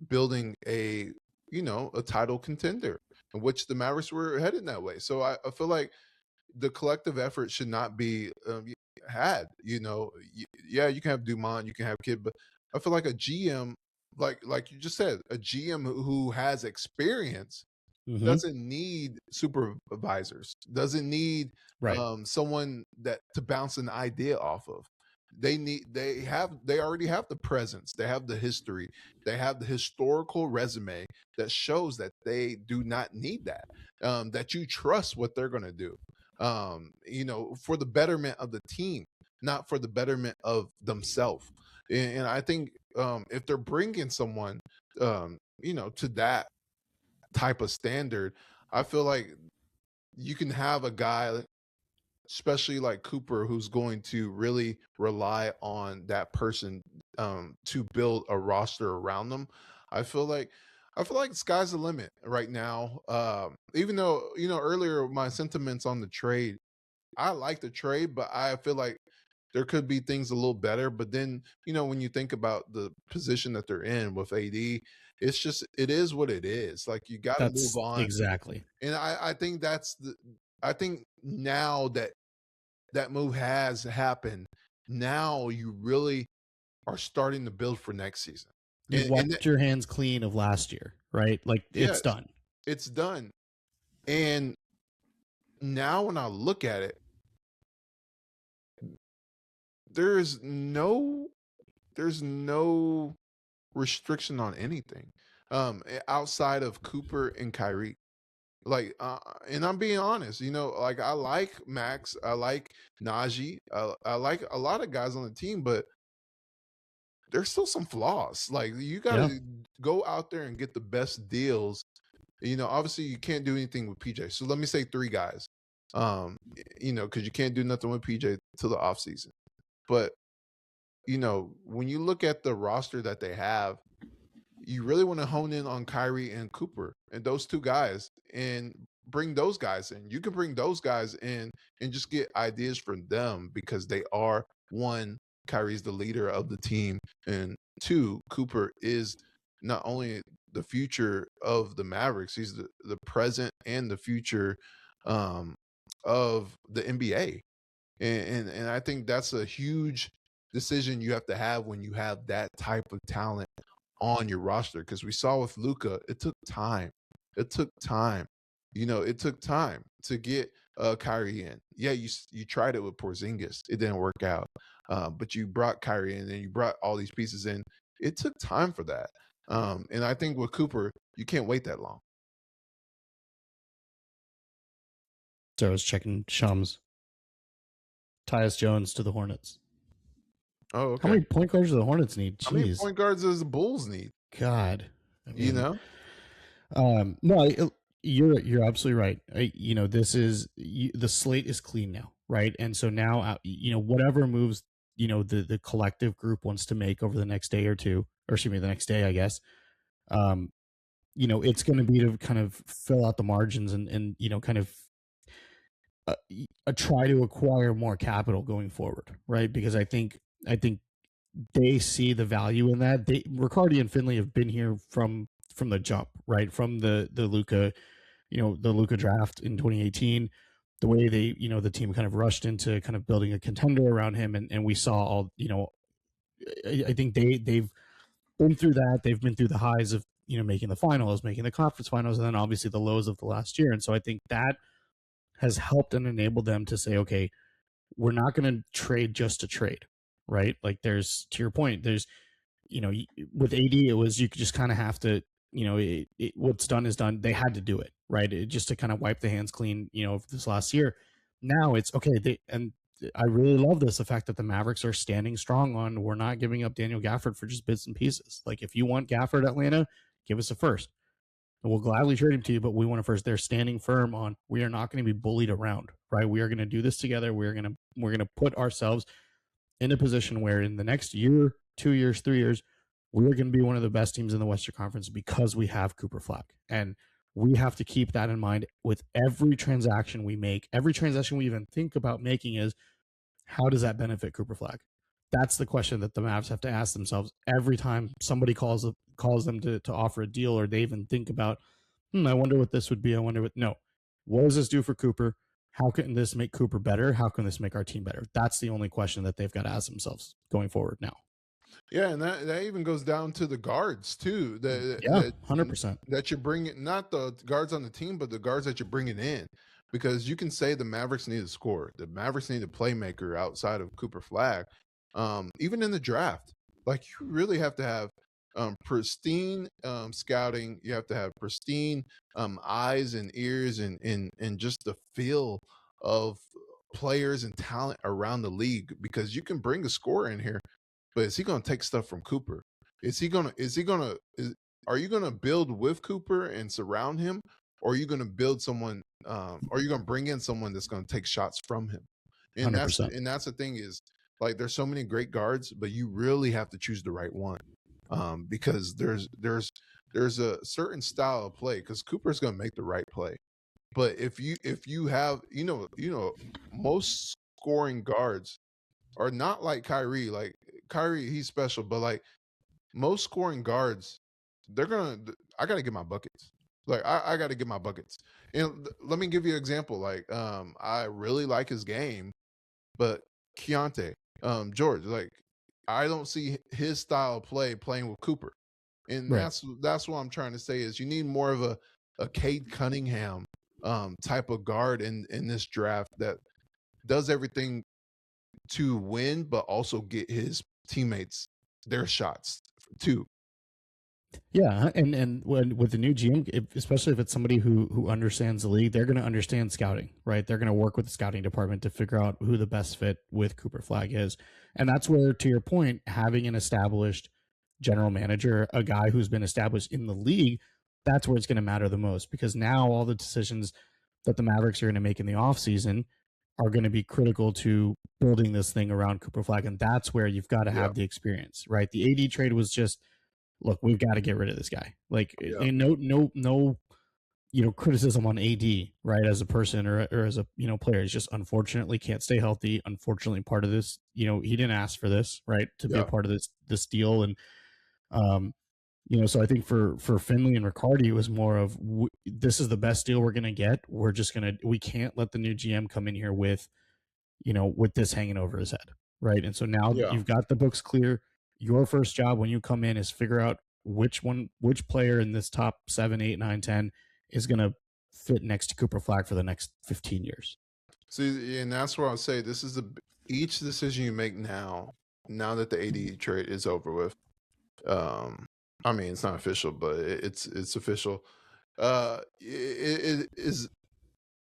building a title contender, in which the Mavericks were headed that way. So I feel like the collective effort should not be had. Yeah, you can have Dumont, you can have Kid, but I feel like a GM, like you just said, a GM who has experience Mm-hmm. doesn't need supervisors, doesn't need Right. someone that to bounce an idea off of. They already have the presence, they have the history, they have the historical resume that shows that they do not need that. That you trust what they're going to do, for the betterment of the team, not for the betterment of themselves. And I think if they're bringing someone to that type of standard, I feel like you can have a guy, especially like Cooper, who's going to really rely on that person to build a roster around them. I feel like sky's the limit right now. Even though earlier my sentiments on the trade, I like the trade, but I feel like there could be things a little better. But then, when you think about the position that they're in with AD, it is what it is. Like, you got to move That's on. exactly. And I think I think now that move has happened, now you really are starting to build for next season. You've wiped your hands clean of last year, right? Like, it's done. It's done. And now when I look at it, there's no restriction on anything outside of Cooper and Kyrie. Like, and I'm being honest, like, I like Max, I like Najee, I like a lot of guys on the team, but there's still some flaws. Like, you got to go out there and get the best deals. Obviously you can't do anything with PJ. So let me say 3 guys, because you can't do nothing with PJ till the offseason. But, when you look at the roster that they have, you really want to hone in on Kyrie and Cooper and those 2 guys and bring those guys in. You can bring those guys in and just get ideas from them, because they are, 1, Kyrie's the leader of the team, and 2, Cooper is not only the future of the Mavericks, he's the present and the future of the NBA. And I think that's a huge decision you have to have when you have that type of talent on your roster, because we saw with Luka, it took time. It took time. It took time to get Kyrie in. Yeah, you tried it with Porzingis. It didn't work out. But you brought Kyrie in, and you brought all these pieces in. It took time for that. And I think with Cooper, you can't wait that long. So I was checking Shams. Tyus Jones to the Hornets. Oh, okay. How many point guards do the Hornets need? Jeez. How many point guards does the Bulls need? God. I mean, no, you're absolutely right. This is the slate is clean now, right? And so now, whatever moves, the collective group wants to make over the next day or two, or excuse me, the next day, I guess. It's going to be to kind of fill out the margins and kind of try to acquire more capital going forward, right? Because I think they see the value in that. Riccardi and Finley have been here from the jump, right? From the Luka, the Luka draft in 2018, the way they, the team kind of rushed into kind of building a contender around him, and we saw all, I think they've been through that. They've been through the highs of making the finals, making the conference finals, and then obviously the lows of the last year. And so I think that has helped and enabled them to say, okay, we're not going to trade just to trade, right? Like, there's, to your point, there's, with AD, it was, you just kind of have to, what's done is done. They had to do it, right? Just to kind of wipe the hands clean, of this last year. Now it's okay. And I really love this, the fact that the Mavericks are standing strong on, we're not giving up Daniel Gafford for just bits and pieces. Like, if you want Gafford, Atlanta, give us a first. And we'll gladly trade him to you, but we want a first. They're standing firm on, we are not going to be bullied around, right? We are going to do this together. We're going to put ourselves in a position where in the next year, 2 years, 3 years, we are going to be one of the best teams in the Western Conference because we have Cooper Flag. And we have to keep that in mind with every transaction we make. Every transaction we even think about making is, how does that benefit Cooper Flag? That's the question that the Mavs have to ask themselves every time somebody calls them to offer a deal, or they even think about, I wonder what this would be. No. What does this do for Cooper? How can this make Cooper better? How can this make our team better? That's the only question that they've got to ask themselves going forward now. Yeah, and that even goes down to the guards too. 100%. That you're bringing, not the guards on the team, but the guards that you're bringing in. Because you can say the Mavericks need a scorer. The Mavericks need a playmaker outside of Cooper Flag. Even in the draft, like, you really have to have pristine scouting. You have to have pristine eyes and ears and just the feel of players and talent around the league, because you can bring a scorer in here, but is he going to take stuff from Cooper? Are you going to build with Cooper and surround him, or are you going to build someone, or are you going to bring in someone that's going to take shots from him? And 100%. that's the thing is, like, there's so many great guards, but you really have to choose the right one, because there's a certain style of play, because Cooper's going to make the right play. But if you have, most scoring guards are not like Kyrie. Like Kyrie, he's special, but like most scoring guards, I gotta get my buckets. Like I gotta get my buckets. And let me give you an example. Like I really like his game, but Keontae, George, like I don't see his style of play playing with Cooper. And Right. that's what I'm trying to say is you need more of a Cade Cunningham type of guard in this draft that does everything to win, but also get his teammates their shots too. Yeah, and when with the new GM, especially if it's somebody who understands the league, they're going to understand scouting, right? They're going to work with the scouting department to figure out who the best fit with Cooper Flag is, and that's where, to your point, having an established general manager, a guy who's been established in the league, that's where it's going to matter the most because now all the decisions that the Mavericks are going to make in the offseason are going to be critical to building this thing around Cooper Flag, and that's where you've got to Yeah, have the experience, right? The AD trade was just look, we've got to get rid of this guy. Like, yeah, and no, criticism on AD, right, as a person or as a player. He's just unfortunately can't stay healthy. Unfortunately, part of this, he didn't ask for this, right, to be a yeah, part of this deal, and um, so I think for Finley and Riccardi, it was more of this is the best deal we're gonna get. We can't let the new GM come in here with with this hanging over his head, right? And so now yeah. you've got the books clear. Your first job when you come in is figure out which player in this top 7, 8, 9, 10 is going to fit next to Cooper Flag for the next 15 years. See, and that's where I'll say this is each decision you make now that the AD trade is over with. I mean, it's not official, but it's official. It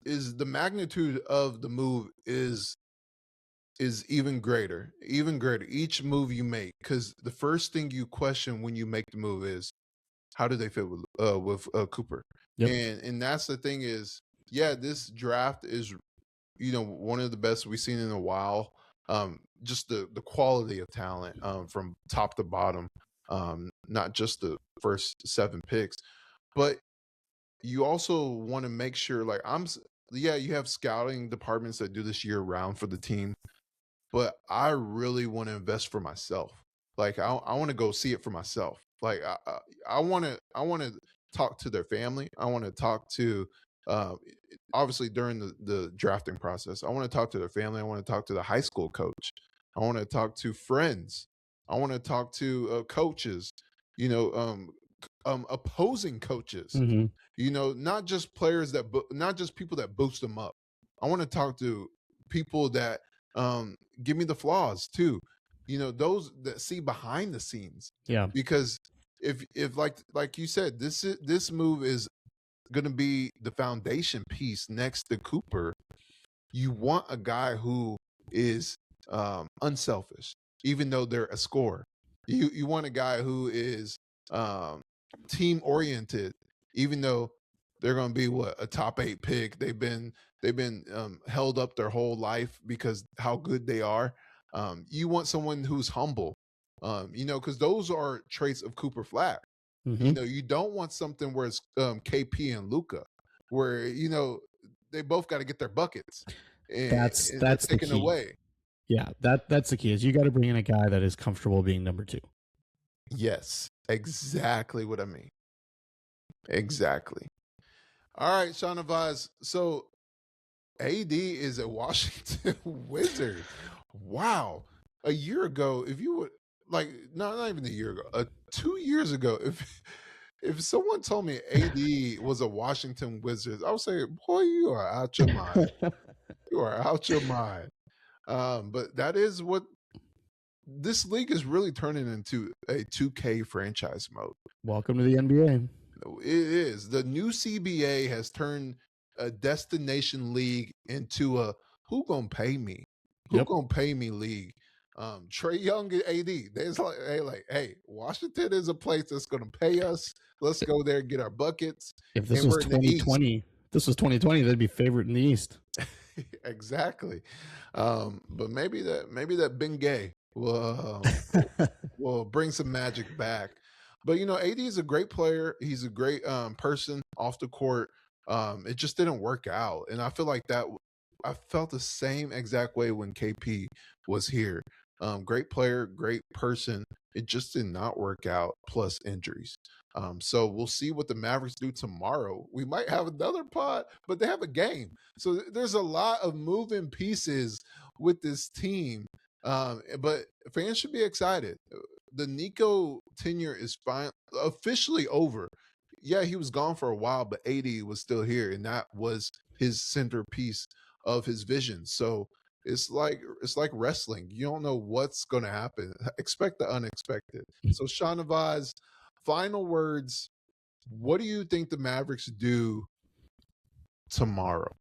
is the magnitude of the move is even greater, even greater. Each move you make, because the first thing you question when you make the move is how do they fit with Cooper, Yep. and that's the thing is, yeah, this draft is one of the best we've seen in a while. Just the quality of talent from top to bottom, not just the first 7 picks, but you also want to make sure like yeah, you have scouting departments that do this year round for the team, but I really want to invest for myself. Like I want to go see it for myself. Like I want to talk to their family. I want to talk to uh, obviously during the drafting process. I want to talk to their family. I want to talk to the high school coach. I want to talk to friends. I want to talk to coaches. You know, opposing coaches. Mm-hmm. Not just players not just people that boost them up. I want to talk to people that give me the flaws too. Those that see behind the scenes. Yeah. Because if like you said, this move is going to be the foundation piece next to Cooper. You want a guy who is unselfish, even though they're a scorer. You want a guy who is um, team oriented, even though they're going to be a top 8 pick. They've been held up their whole life because how good they are. You want someone who's humble, because those are traits of Cooper Flag. Mm-hmm. You don't want something where it's KP and Luca, where they both got to get their buckets, and they're That's the taken key. away. Yeah, that's the key is you got to bring in a guy that is comfortable being number 2. Yes, exactly what I mean. Exactly. All right, Shahnavaz. So AD is a Washington Wizard. Wow. A year ago, if you would like, no, not even a year ago, 2 years ago, if someone told me AD was a Washington Wizards, I would say, boy, you are out your mind. You are out your mind. But that is what this league is really turning into, a 2K franchise mode. Welcome to the NBA. It is. The new CBA has turned a destination league into a who gonna pay me? Who Yep. gonna pay me league? Trey Young and AD. There's hey, Washington is a place that's gonna pay us. Let's go there and get our buckets. If this And was we're in the East. 2020, they'd be favorite in the East. Exactly. But maybe that Ben Gay will bring some magic back. But AD is a great player. He's a great person off the court. It just didn't work out, and I feel like that I felt the same exact way when KP was here. Great player, great person. It just did not work out, plus injuries. So we'll see what the Mavericks do tomorrow. We might have another pod, but they have a game. So there's a lot of moving pieces with this team. But fans should be excited. The Nico tenure is officially over. Yeah, he was gone for a while, but 80 was still here, and that was his centerpiece of his vision. So it's like wrestling. You don't know what's going to happen. Expect the unexpected. So Shahnavaz, final words. What do you think the Mavericks do tomorrow?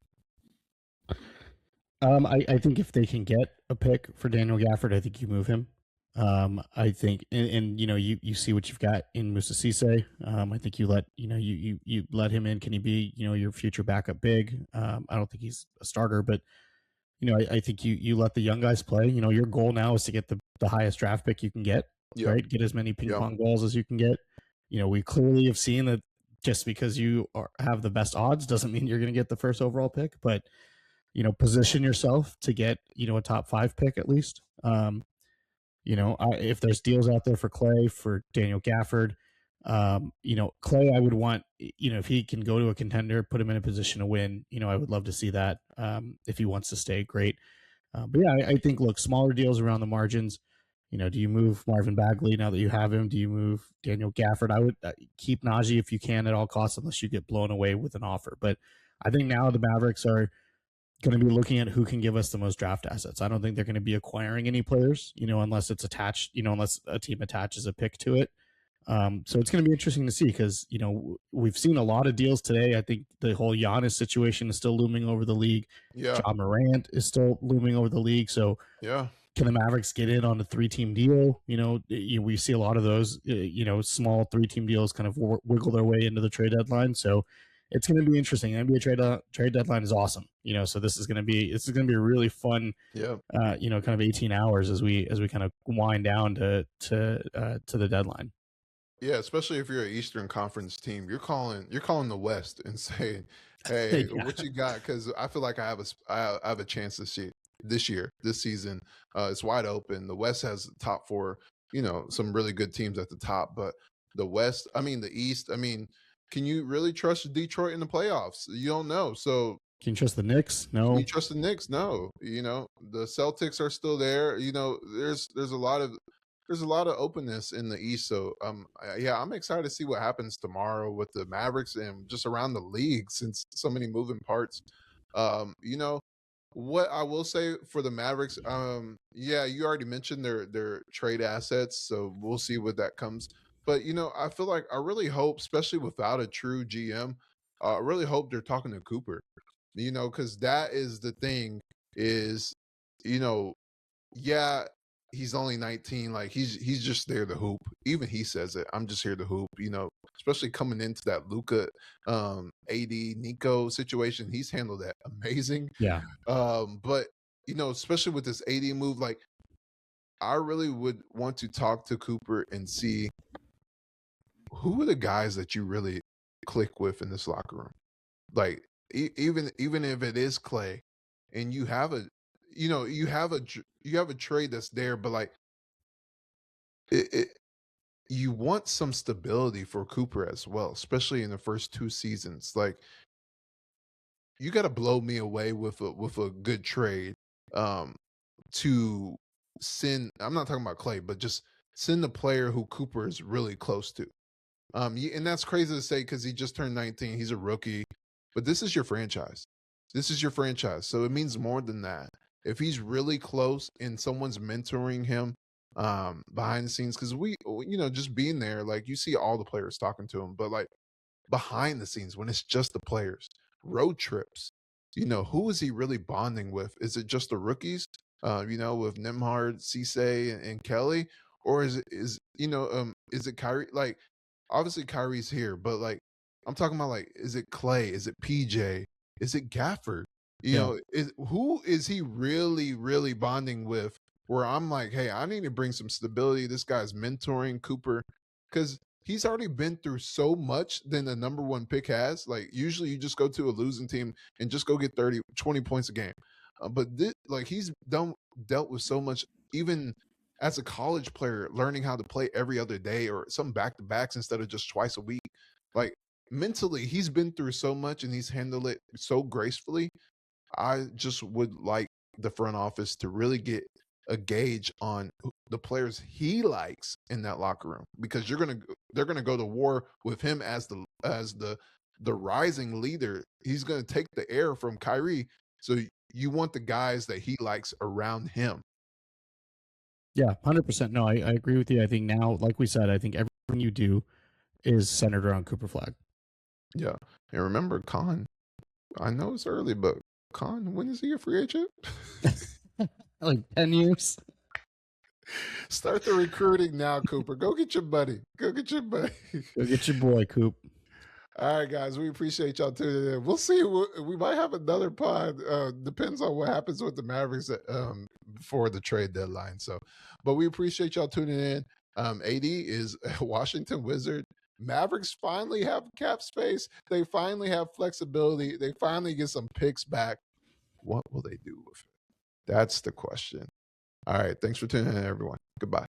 I think if they can get a pick for Daniel Gafford, I think you move him. I think, and you see what you've got in Musa Cisse. I think you let you let him in. Can he be your future backup big? I don't think he's a starter, but I think you let the young guys play. Your goal now is to get the highest draft pick you can get, Yep. right? Get as many ping Yep. pong balls as you can get. We clearly have seen that just because you have the best odds doesn't mean you're going to get the first overall pick, but position yourself to get a top 5 pick at least. If there's deals out there for Clay, for Daniel Gafford, Clay, I would want, if he can go to a contender, put him in a position to win, I would love to see that. If he wants to stay, great. But yeah, I think, look, smaller deals around the margins. Do you move Marvin Bagley now that you have him? Do you move Daniel Gafford? I would keep Najee if you can at all costs, unless you get blown away with an offer. But I think now the Mavericks are going to be looking at who can give us the most draft assets. I don't think they're going to be acquiring any players, unless it's attached, unless a team attaches a pick to it. So it's going to be interesting to see because, we've seen a lot of deals today. I think the whole Giannis situation is still looming over the league. Yeah. Ja Morant is still looming over the league. So yeah, can the Mavericks get in on a 3-team deal? We see a lot of those, small 3-team deals kind of wiggle their way into the trade deadline. So it's going to be interesting. NBA trade deadline is awesome. So this is going to be a really fun, yeah. kind of 18 hours as we kind of wind down to the deadline. Yeah, especially if you're an Eastern Conference team, you're calling the West and saying, "Hey, Yeah. what you got?" Because I feel like I have a chance this season. It's wide open. The West has top 4, some really good teams at the top, but the West, the East, can you really trust Detroit in the playoffs? You don't know. So Can you trust the Knicks? can No. you trust the Knicks? No. The Celtics are still there. There's a lot of openness in the East. So yeah, I'm excited to see what happens tomorrow with the Mavericks and just around the league since so many moving parts. You know what I will say for the Mavericks, yeah, you already mentioned their trade assets, so we'll see what that comes. But I feel like I really hope, especially without a true GM, I really hope they're talking to Cooper. Because that is the thing is, you know, yeah, he's only 19. Like he's just there to hoop. Even he says it. I'm just here to hoop. Especially coming into that Luca, AD Nico situation, he's handled that amazing. Yeah. But especially with this AD move, like I really would want to talk to Cooper and see who are the guys that you really click with in this locker room. Like even if it is Clay, and you have a you have a trade that's there, but like it you want some stability for Cooper as well, especially in the first 2 seasons. Like you got to blow me away with a good trade to send. I'm not talking about Clay, but just send the player who Cooper is really close to. And that's crazy to say because he just turned 19. He's a rookie, but this is your franchise. This is your franchise, so it means more than that. If he's really close and someone's mentoring him behind the scenes, because just being there, like you see all the players talking to him, but like behind the scenes when it's just the players, road trips, who is he really bonding with? Is it just the rookies, with Nemhard, Cisse, and Kelly, or is it Kyrie? Like obviously Kyrie's here, but like I'm talking about like is it Clay? Is it PJ? Is it Gafford? Yeah. Who is he really, really bonding with? Where I'm like, hey, I need to bring some stability. This guy's mentoring Cooper because he's already been through so much than the number one pick has. Like usually you just go to a losing team and just go get 30, 20 points a game. But like he's dealt with so much, even as a college player, learning how to play every other day or some back to backs instead of just twice a week. Like mentally, he's been through so much and he's handled it so gracefully. I just would like the front office to really get a gauge on the players he likes in that locker room, because they're gonna go to war with him as the rising leader. He's gonna take the air from Kyrie, so you want the guys that he likes around him. Yeah, 100%. No, I agree with you. I think now, like we said, I think everything you do is centered around Cooper Flag. Yeah, and remember, Khan. I know it's early, but Khan, when is he a free agent? Like 10 years. Start the recruiting now, Cooper. Go get your buddy. Go get your buddy. Go get your boy, Coop. All right, guys. We appreciate y'all tuning in. We'll see. We might have another pod. Depends on what happens with the Mavericks before the trade deadline. So, but we appreciate y'all tuning in. AD is a Washington Wizard. Mavericks finally have cap space. They finally have flexibility. They finally get some picks back. What will they do with it? That's the question. All right. Thanks for tuning in, everyone. Goodbye.